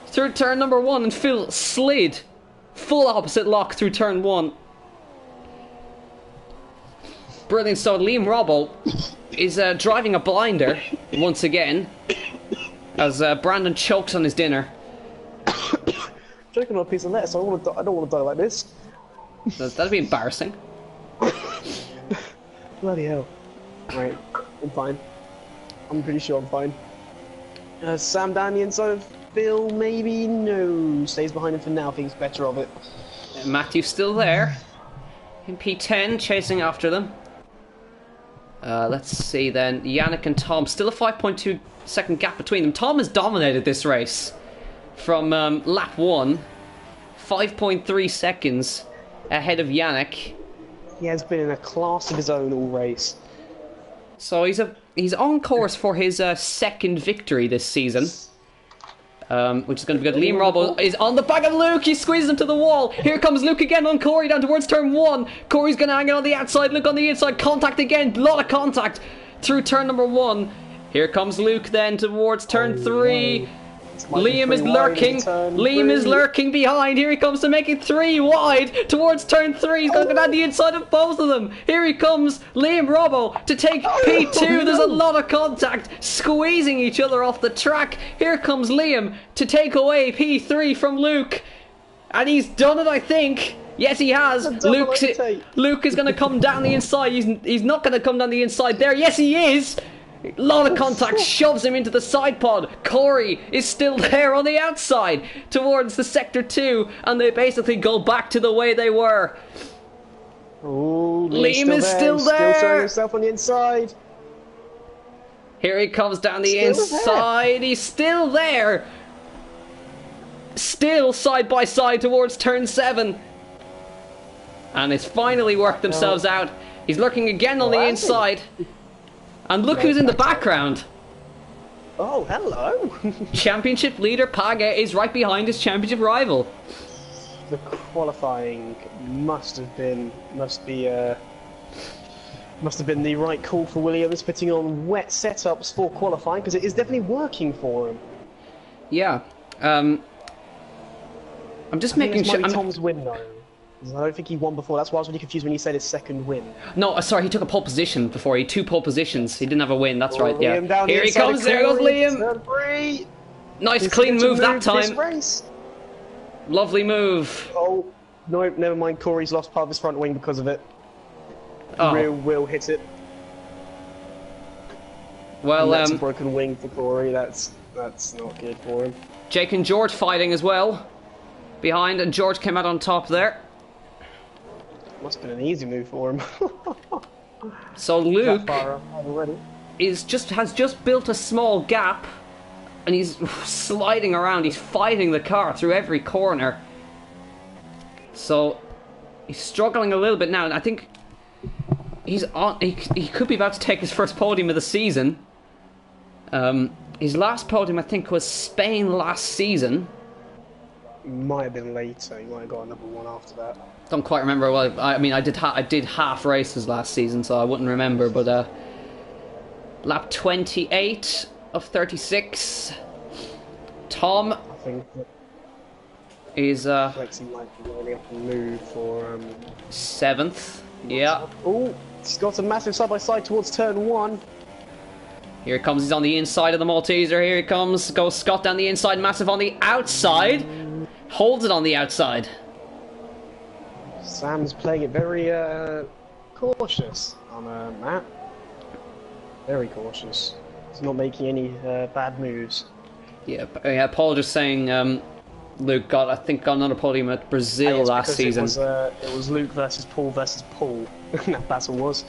through turn number 1, and Phil slid full opposite lock through turn 1. Brilliant. So Liam Robbo is driving a blinder once again as Brandon chokes on his dinner. Choking on a piece of lettuce, I don't want to die like this. That'd be embarrassing. Bloody hell. Right, I'm fine. I'm pretty sure I'm fine. Sam down the inside of Phil, maybe? No. Stays behind him for now, thinks better of it. Matthew's still there. In P10, chasing after them. Let's see then. Yannick and Tom, still a 5.2 second gap between them. Tom has dominated this race. From lap 1, 5.3 seconds ahead of Yannick. He has been in a class of his own all race. So he's on course for his second victory this season, which is going to be good. Liam Robbo is on the back of Luke. He squeezes him to the wall. Here comes Luke again on Corey down towards turn 1. Corey's going to hang it on the outside. Luke on the inside. Contact again. A lot of contact through turn number 1. Here comes Luke then towards turn 3. Liam is lurking. Liam is lurking behind. Here he comes to make it 3 wide towards turn 3. He's going to go down the inside of both of them. Here he comes, Liam Robbo to take P2. There's a lot of contact, squeezing each other off the track. Here comes Liam to take away P3 from Luke. And he's done it, I think. Yes, he has. Luke is going to come down the inside. He's not going to come down the inside there. Yes, he is. A lot of contact, shoves him into the side pod. Corey is still there on the outside towards the sector 2, and they basically go back to the way they were. Oh, Liam is still there. Still showing himself on the inside. Here he comes down the inside. He's still there. Still side by side towards turn 7. And it's finally worked themselves out. He's lurking again on the inside. And look who's in the background. Oh, hello. Championship leader Page is right behind his championship rival. The qualifying must have been the right call for Williams, putting on wet setups for qualifying, because it is definitely working for him. Yeah. I'm just making sure. Tom's win though. I don't think he won before. That's why I was really confused when he said his second win. No, sorry, he took a pole position before. He had 2 pole positions. He didn't have a win. That's right. Yeah. Here he comes. There goes Liam. Nice clean move that time. Lovely move. Oh no, never mind. Corey's lost part of his front wing because of it. Oh. Rear will hit it. Well, that's a broken wing for Corey. That's not good for him. Jake and George fighting as well behind, and George came out on top there. Must have been an easy move for him. So Luke has just built a small gap, and he's sliding around. He's fighting the car through every corner. So he's struggling a little bit now, and I think he's on. He could be about to take his first podium of the season. His last podium, I think, was Spain last season. Might have been later. He might have got another one after that. Don't quite remember. Well, I mean, I did half races last season, so I wouldn't remember. But lap 28 of 36. Tom I think that is Lexi might be really up and move for 7th. Yeah. Oh, he's got a massive side by side towards turn 1. Here he comes. He's on the inside of the Malteser. Here he comes. Goes Scott down the inside. Massive on the outside. Holds it on the outside. Sam's playing it very cautious on Matt. Very cautious. He's not making any bad moves. Yeah, Paul just saying Luke I think got another podium at Brazil last season. It was Luke versus Paul versus Paul. That battle was.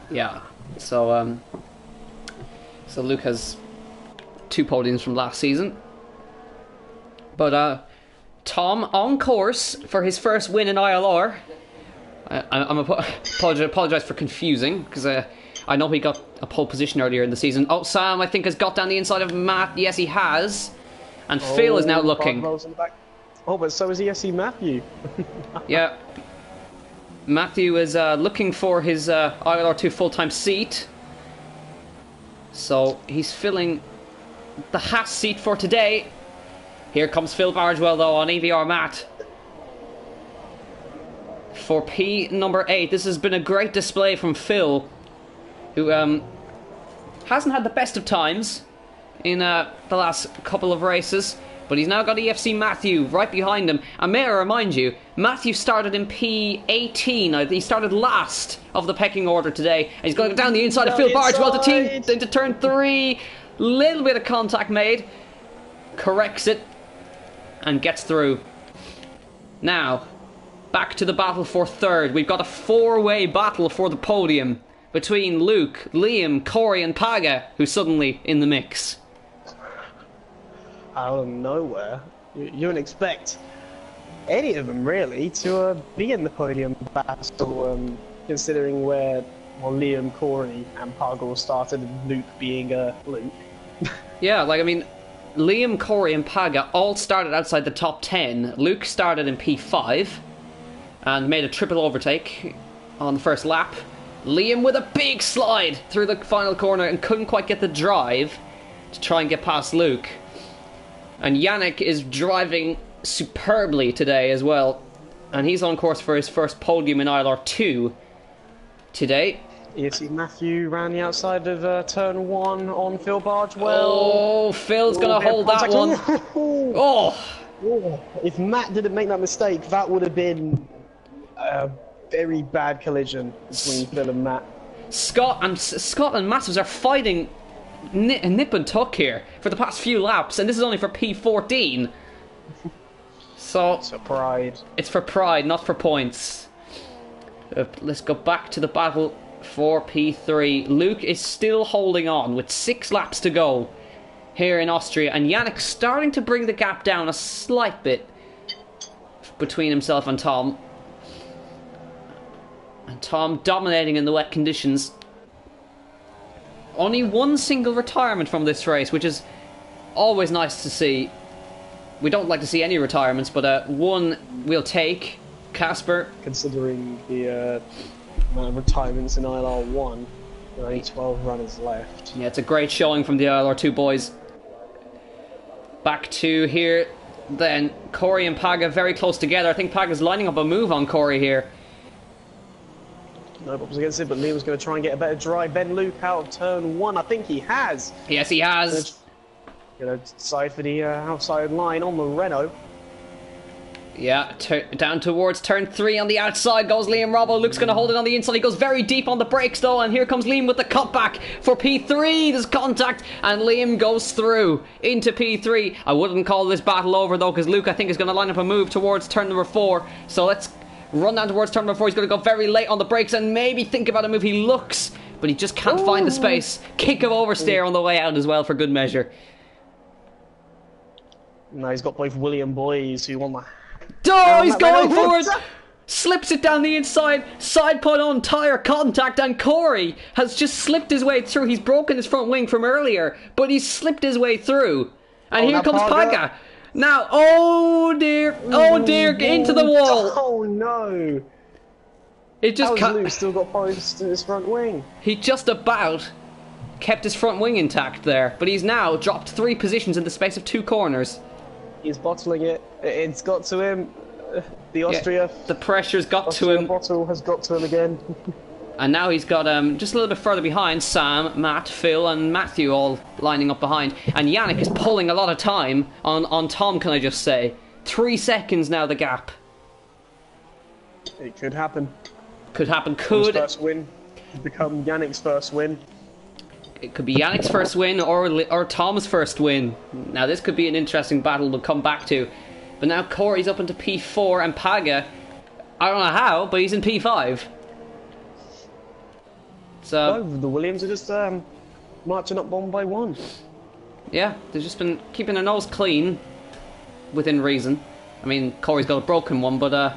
Yeah. So Luke has 2 podiums from last season. But Tom on course for his first win in ILR. I'm apologise for confusing, because I know he got a pole position earlier in the season. Oh, Sam, I think, has got down the inside of Matt. Yes, he has. And Phil is now looking. Oh, but so is ESC Matthew. Yeah. Matthew is looking for his ILR2 full-time seat. So he's filling the Haas seat for today. Here comes Phil Bargewell, though, on EVR Matt. For P number 8, this has been a great display from Phil, who hasn't had the best of times in the last couple of races, but he's now got EFC Matthew right behind him. And may I remind you, Matthew started in P18. He started last of the pecking order today, and he's going to go down the inside of Phil Bargewell into turn 3. Little bit of contact made, corrects it, and gets through. Now, back to the battle for 3rd. We've got a 4-way battle for the podium between Luke, Liam, Corey and Paga, who's suddenly in the mix. Out of nowhere. You wouldn't expect any of them, really, to be in the podium battle, considering where Liam, Corey and Paga started, and Luke being Luke. Yeah, like, I mean, Liam, Corey and Paga all started outside the top 10. Luke started in P5 and made a triple overtake on the first lap. Liam with a big slide through the final corner and couldn't quite get the drive to try and get past Luke. And Yannick is driving superbly today as well, and he's on course for his first podium in ILR2 today. You see Matthew ran the outside of turn 1 on Phil Bargewell. Oh, Phil's going to hold that one. Oh. If Matt didn't make that mistake, that would have been a very bad collision between Phil and Matt. Scott and Matthews are fighting nip and tuck here for the past few laps, and this is only for P14. So it's for pride. It's for pride, not for points. Let's go back to the battle for P3. Luke is still holding on with 6 laps to go here in Austria, and Yannick starting to bring the gap down a slight bit between himself and Tom. And Tom dominating in the wet conditions. Only one single retirement from this race, which is always nice to see. We don't like to see any retirements, but one we'll take. Casper. Considering the amount of retirements in ILR1, there are only 12 runners left. Yeah, it's a great showing from the ILR2 boys. Back to here, then Corey and Paga very close together. I think Paga's lining up a move on Corey here. No problems against it, but Liam's going to try and get a better drive. Ben Luke out of turn 1. I think he has. Yes, he has. Going to decide for the outside line on the Renault. Yeah, down towards turn 3 on the outside goes Liam Robbo. Luke's going to hold it on the inside. He goes very deep on the brakes though, and here comes Liam with the cutback for P3. There's contact, and Liam goes through into P3. I wouldn't call this battle over though, because Luke, I think, is going to line up a move towards turn number 4. So let's run down towards turn number 4. He's going to go very late on the brakes and maybe think about a move. He looks, but he just can't find the space. Kick of oversteer on the way out as well for good measure. No, he's got both William boys who want the... Oh, he's going forward! Slips it down the inside, side put on, tyre contact, and Corey has just slipped his way through. He's broken his front wing from earlier, but he's slipped his way through. And here comes Paga. Now, oh dear, into the wall. Oh no! It just How's Luke still got points in his front wing? He just about kept his front wing intact there, but he's now dropped 3 positions in the space of 2 corners. He's bottling it. It's got to him. The Austria. Yeah, the pressure's got Austria to him. Bottle has got to him again. And now he's got just a little bit further behind Sam, Matt, Phil and Matthew all lining up behind. And Yannick is pulling a lot of time on Tom, can I just say. 3 seconds now the gap. It could happen. Could happen, Tom's could. first win could become Yannick's first win. It could be Yannick's first win or Tom's first win. Now this could be an interesting battle we'll come back to. But now Corey's up into P4 and Paga, I don't know how, but he's in P5. So the Williams are just marching up 1 by 1. yeah, they've just been keeping their nose clean within reason. I mean, Corey's got a broken one, but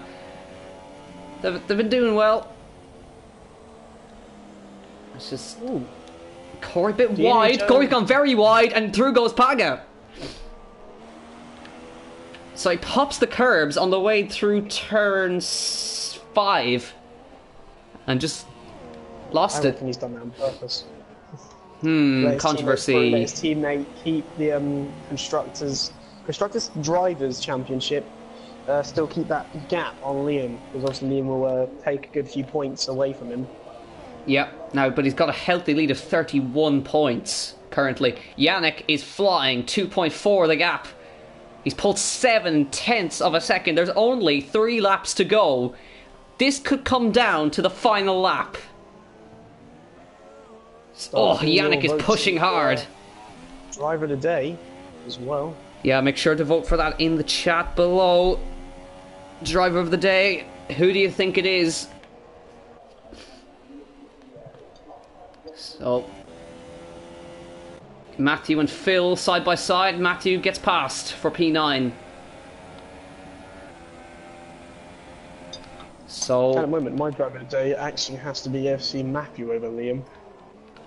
they've been doing well. It's just Corey a bit wide. Corey's gone very wide, and through goes Paga. So he pops the curbs on the way through turn 5, and just lost I it. reckon he's done that on purpose. Controversy. Let his teammate keep the constructors drivers championship. Still keep that gap on Liam, because obviously Liam will take a good few points away from him. Yep. Now, but he's got a healthy lead of 31 points currently. Yannick is flying 2.4 the gap. He's pulled 7/10 of a second. There's only 3 laps to go. This could come down to the final lap. Yannick is pushing hard. Driver of the day as well. Yeah, make sure to vote for that in the chat below. Driver of the day. Who do you think it is? So Matthew and Phil side by side. Matthew gets past for P9. So at the moment, my driver of the day actually has to be FC Matthew over Liam.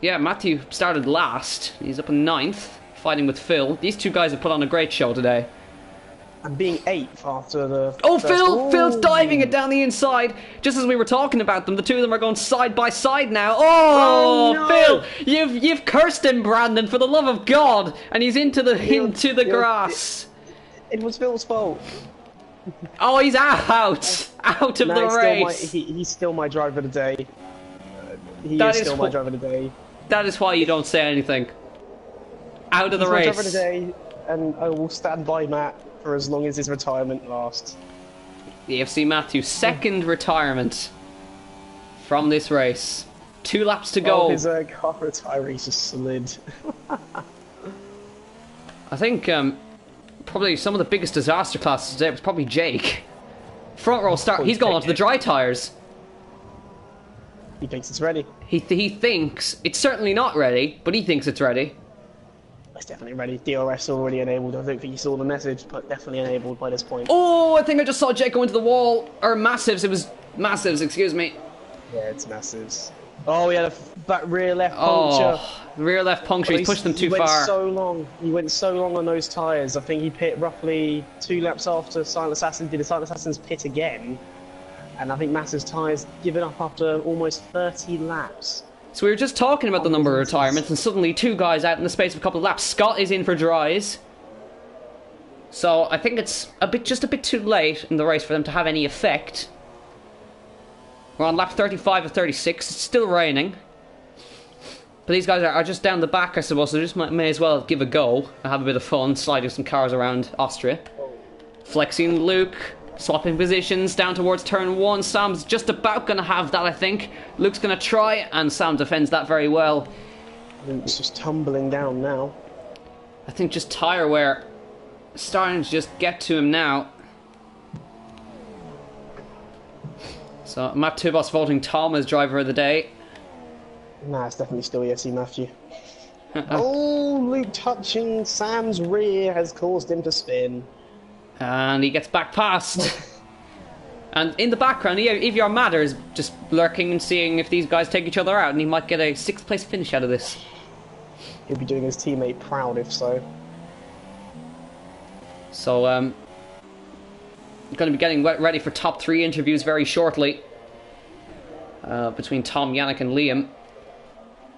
Yeah, Matthew started last. He's up in 9th, fighting with Phil. These 2 guys have put on a great show today. And being 8th after the... Oh, Phil's diving it down the inside. Just as we were talking about them, the 2 of them are going side by side now. Oh, no. Phil, you've cursed him, Brandon, for the love of God. And he's into the grass. It was Phil's fault. Oh, he's out of the race. He's still my driver of the day. He is still my driver of the day. That is why you don't say anything. Out of the race. My driver of the day, and I will stand by Matt for as long as his retirement lasts. The FC Matthew, 2nd retirement from this race. 2 laps to go. Oh, his car retirees just slid. I think probably some of the biggest disaster classes today was probably Jake. Front row start. He's going onto the dry tyres. He thinks it's ready. He thinks it's certainly not ready, but he thinks it's ready. It's definitely ready. DRS already enabled. I don't think you saw the message, but definitely enabled by this point. Oh, I think I just saw Jake go into the wall. Or Massives. It was Massives, excuse me. Yeah, it's Massives. Oh, he had a back rear left puncture. Oh, rear left puncture. He's pushed them too far. He went so long on those tyres. I think he pit roughly 2 laps after Silent Assassin did a Silent Assassin's pit again. And I think Massive's tyres given up after almost 30 laps. So we were just talking about the number of retirements, and suddenly 2 guys out in the space of a couple of laps. Scott is in for dries. So I think it's just a bit too late in the race for them to have any effect. We're on lap 35 of 36. It's still raining. But these guys are just down the back, I suppose, so just may as well give a go and have a bit of fun, sliding some cars around Austria. Flexing Luke, swapping positions down towards turn 1. Sam's just about going to have that, I think. Luke's going to try, and Sam defends that very well. Luke's just tumbling down now. I think just tyre wear starting to just get to him now. So Matt Tubos voting Tom as driver of the day. Nah, it's definitely still ESC Matthew. Oh, Luke touching Sam's rear has caused him to spin. And he gets back past. And in the background, EVR Matter is just lurking and seeing if these guys take each other out, and he might get a 6th place finish out of this. He'll be doing his teammate proud if so. So, going to be getting ready for top 3 interviews very shortly. Between Tom, Yannick and Liam.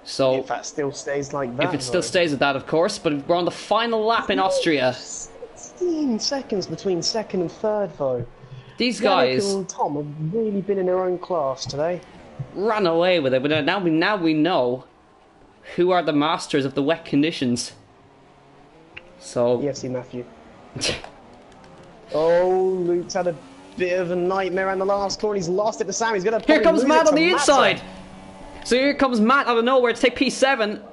So, if that still stays like that. If it still stays at that, of course. But we're on the final lap in Austria. 16 seconds between second and third, though. These guys... Yannick and Tom have really been in their own class today. Ran away with it. But now we know who are the masters of the wet conditions. So... Yes, Matthew. Oh, Luke's had a bit of a nightmare in the last corner. He's lost it to Sam. He's going to. Here comes Matt on the inside. So here comes Matt out of nowhere to take P7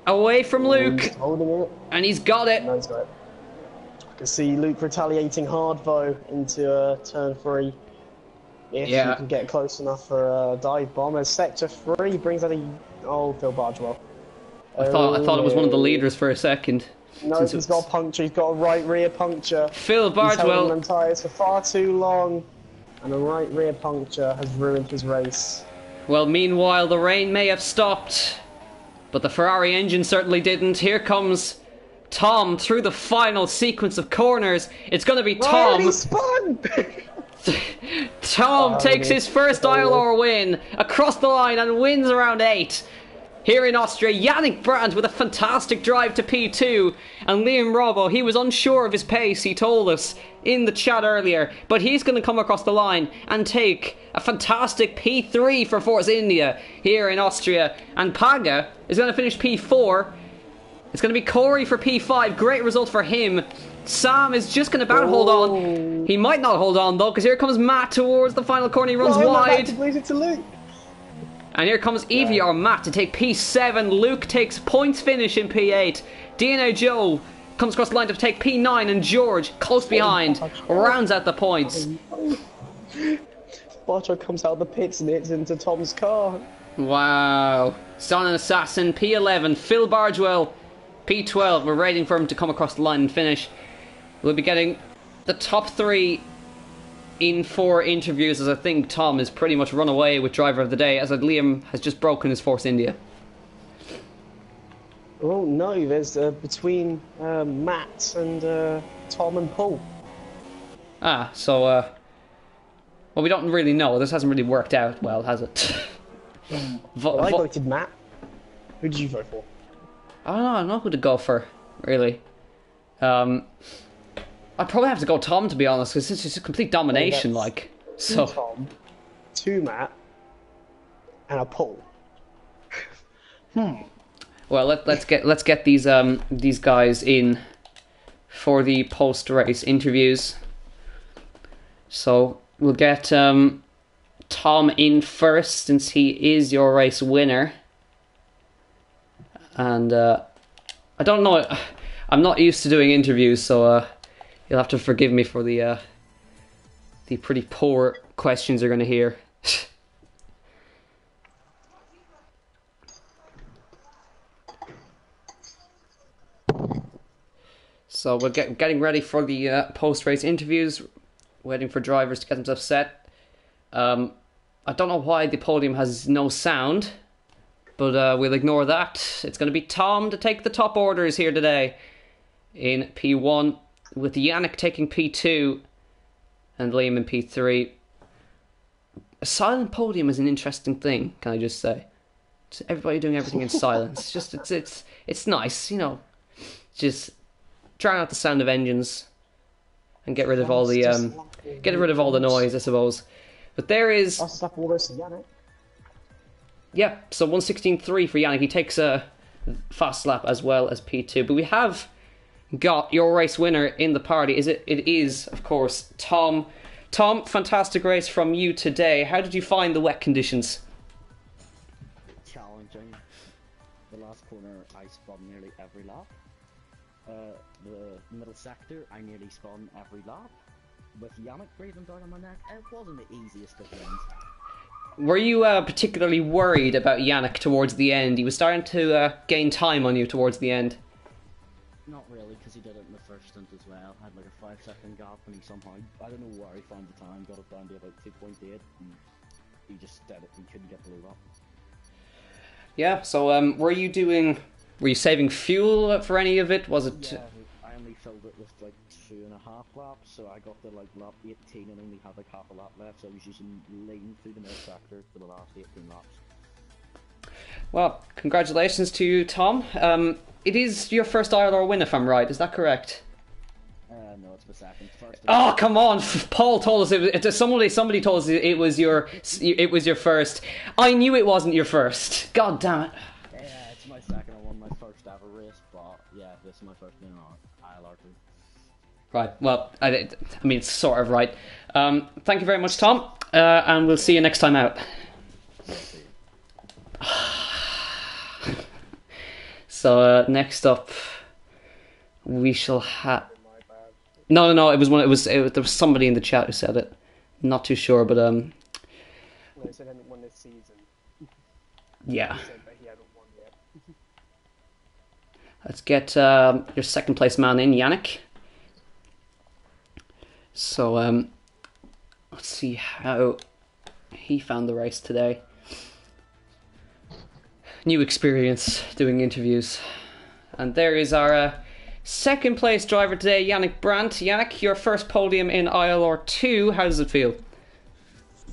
away from Luke. He's holding it. And he's got it. No, he's got it. I can see Luke retaliating hard, though, into turn 3. If you can get close enough for a dive bomb. As sector 3 brings out a... Oh, Phil Bargewell. I thought it was one of the leaders for a second. No, he's got a puncture. He's got a right rear puncture. Phil Bargewell. He's held on tyres for far too long, and a right rear puncture has ruined his race. Well, meanwhile, the rain may have stopped, but the Ferrari engine certainly didn't. Here comes Tom through the final sequence of corners. It's going to be Tom. He spun! Tom takes his first ILR win across the line and wins around 8. Here in Austria, Yannick Brandt with a fantastic drive to P2. And Liam Robbo, he was unsure of his pace, he told us in the chat earlier. But he's going to come across the line and take a fantastic P3 for Force India here in Austria. And Paga is going to finish P4. It's going to be Corey for P5. Great result for him. Sam is just going to about hold on. He might not hold on, though, because here comes Matt towards the final corner. He runs wide. Matt to Luke. And here comes Evie or Matt to take P7. Luke takes points finish in P8. DNA Joe comes across the line to take P9. And George, close behind, rounds out the points. Bartow comes out of the pits and hits into Tom's car. Wow. Son and Assassin, P11. Phil Bargewell, P12. We're waiting for him to come across the line and finish. We'll be getting the top 3 in 4 interviews, as I think Tom has pretty much run away with driver of the day, as Liam has just broken his Force India. Oh no, there's between Matt and Tom and Paul. So well, we don't really know. This hasn't really worked out well, has it? Well, I voted Matt. Who did you vote for? I don't know who to go for, really. I'd probably have to go Tom, to be honest, because it's just a complete domination, like. So. 2 Tom, 2 Matt, and a Paul. Well, let's get these guys in for the post-race interviews. So we'll get Tom in first, since he is your race winner. And I don't know. I'm not used to doing interviews, so. You'll have to forgive me for the pretty poor questions you're going to hear. So we're getting ready for the post-race interviews, waiting for drivers to get themselves set. I don't know why the podium has no sound, but we'll ignore that. It's going to be Tom to take the top orders here today in P1. With Yannick taking P2 and Liam in P3. A silent podium is an interesting thing, can I just say? Just everybody doing everything in silence. It's nice, you know. Just drown out the sound of engines and get rid of all the noise, I suppose. But there is. I'll slap all this to Yannick. Yeah, so 1:16.3 for Yannick. He takes a fast lap as well as P2. But we have got your race winner in the party. It is, of course, Tom. Tom, fantastic race from you today. How did you find the wet conditions? Challenging. The last corner, I spun nearly every lap. The middle sector, I nearly spun every lap. With Yannick breathing down on my neck, it wasn't the easiest of wins. Were you particularly worried about Yannick towards the end? He was starting to gain time on you towards the end. Not really, because he did it in the first stint as well. Had like a 5-second gap, and he somehow, I don't know where he found the time, got it down to about 2.8, and he just did it and couldn't get below that. Yeah, so were you saving fuel for any of it? Was it? Yeah, I only filled it with like 2.5 laps, so I got to like lap 18 and only had like half a lap left, so I was using lane through the middle tractor for the last 18 laps. Well, congratulations to you, Tom. It is your first ILR win, if I'm right. Is that correct? No, it's my second. First. Oh, come on! Paul told us somebody told us it was your first. I knew it wasn't your first. God damn it! Yeah, it's my second. I won my first ever race, but yeah, this is my first win on ILR2. Right. Well, I mean, it's sort of right. Thank you very much, Tom, and we'll see you next time out. So next up, we shall have. No. It was there was somebody in the chat who said it. Not too sure, but Well, he said he hadn't won this season. Yeah. He said that he hadn't won yet. Let's get your second place man in, Yannick. So let's see how he found the race today. New experience doing interviews, and there is our second place driver today, Yannick Brandt. Yannick, your first podium in ILR2. How does it feel?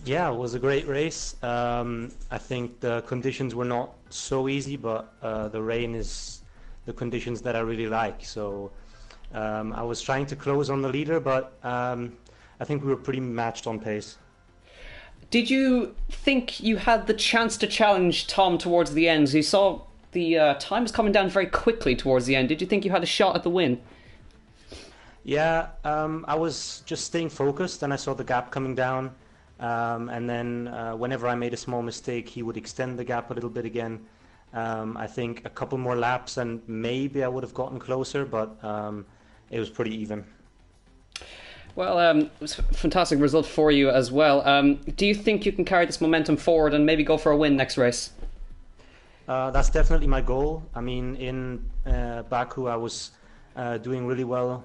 Yeah, it was a great race. I think the conditions were not so easy, but the rain is the conditions that I really like. So I was trying to close on the leader, but I think we were pretty matched on pace. Did you think you had the chance to challenge Tom towards the end? You saw the time was coming down very quickly towards the end. Did you think you had a shot at the win? Yeah, I was just staying focused, and I saw the gap coming down. And then whenever I made a small mistake, he would extend the gap a little bit again. I think a couple more laps, and maybe I would have gotten closer, but it was pretty even. Well, it was a fantastic result for you as well. Do you think you can carry this momentum forward and maybe go for a win next race? That's definitely my goal. I mean, in Baku, I was doing really well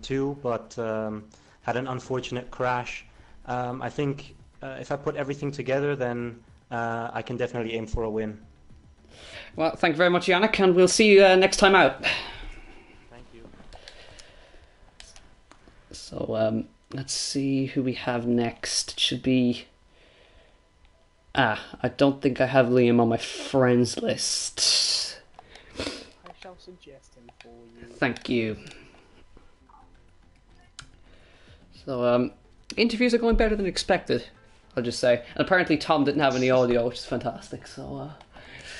too, but had an unfortunate crash. I think if I put everything together, then I can definitely aim for a win. Well, thank you very much, Yannick, and we'll see you next time out. Thank you. So let's see who we have next. It should be... I don't think I have Liam on my friends list. I shall suggest him for you. Thank you. So, interviews are going better than expected, I'll just say. And apparently Tom didn't have any audio, which is fantastic, so...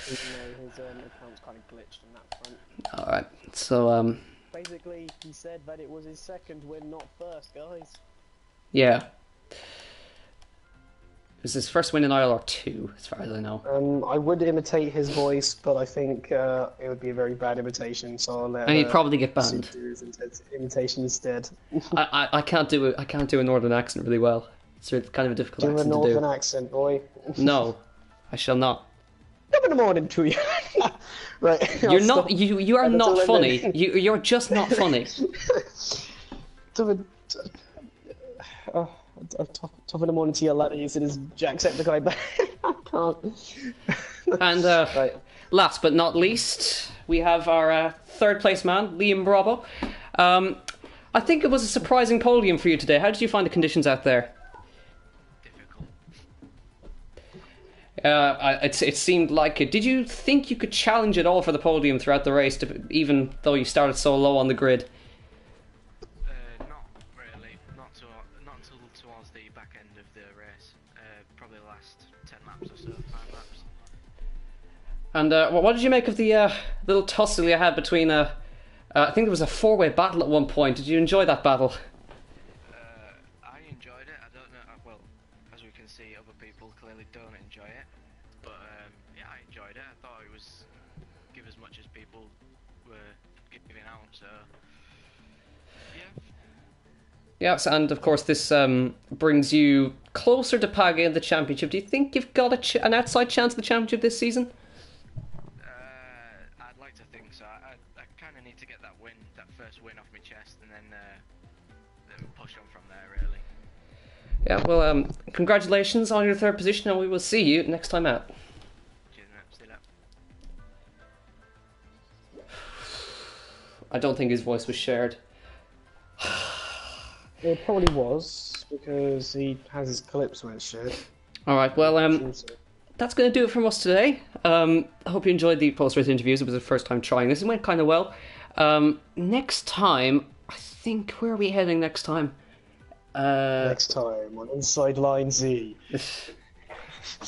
Even though his account's kind of glitched on that front. Alright, so, Basically, he said that it was his second win, not first, guys. yeah. It was his first win in ILR2, as far as I know. I would imitate his voice, but I think it would be a very bad imitation, so I'll let And he'd probably get banned. do his imitation instead. I can't do a northern accent really well. It's kind of a difficult Do a accent to northern do. accent, boy. No, I shall not. Top of the morning to you. Right. You're not. You are not funny. You're just not funny. Top of the morning to your laddies. It is Jacksepticeye back. I can't. And Right. last but not least, we have our third place man, Liam Bravo. I think it was a surprising podium for you today. How did you find the conditions out there? It seemed like it. Did you think you could challenge it all for the podium throughout the race, even though you started so low on the grid? Not really. Not until towards the back end of the race. Probably the last 10 laps or so, 5 laps. And what did you make of the little tussle you had between I think there was a 4-way battle at one point. Did you enjoy that battle? I enjoyed it. I don't know. Well, as we can see, other people clearly don't enjoy it. But yeah, I enjoyed it. I thought it was give as much as people were giving out. So yeah. Yes, and of course this brings you closer to Paga in the championship. Do you think you've got an outside chance of the championship this season? I'd like to think so. I kind of need to get that first win off my chest, and then push on from there, really. Yeah, well, congratulations on your third position, and we will see you next time out. Cheers, mate. See you later. I don't think his voice was shared. It probably was, because he has his clips when it's shared. Alright, well, that's going to do it from us today. I hope you enjoyed the post-race interviews. It was the first time trying this. It went kind of well. Next time, I think, where are we heading next time? Next time on Inside Line Z.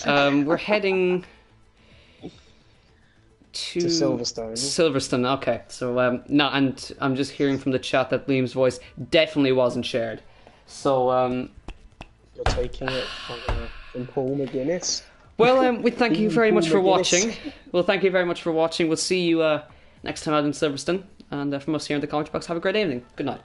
We're heading to Silverstone. Silverstone, okay. So, no, and I'm just hearing from the chat that Liam's voice definitely wasn't shared. So, You're taking it from Paul McGuinness. well, we thank you very much for watching. Well, thank you very much for watching. We'll see you next time out in Silverstone. And from us here in the comment box, have a great evening. Good night.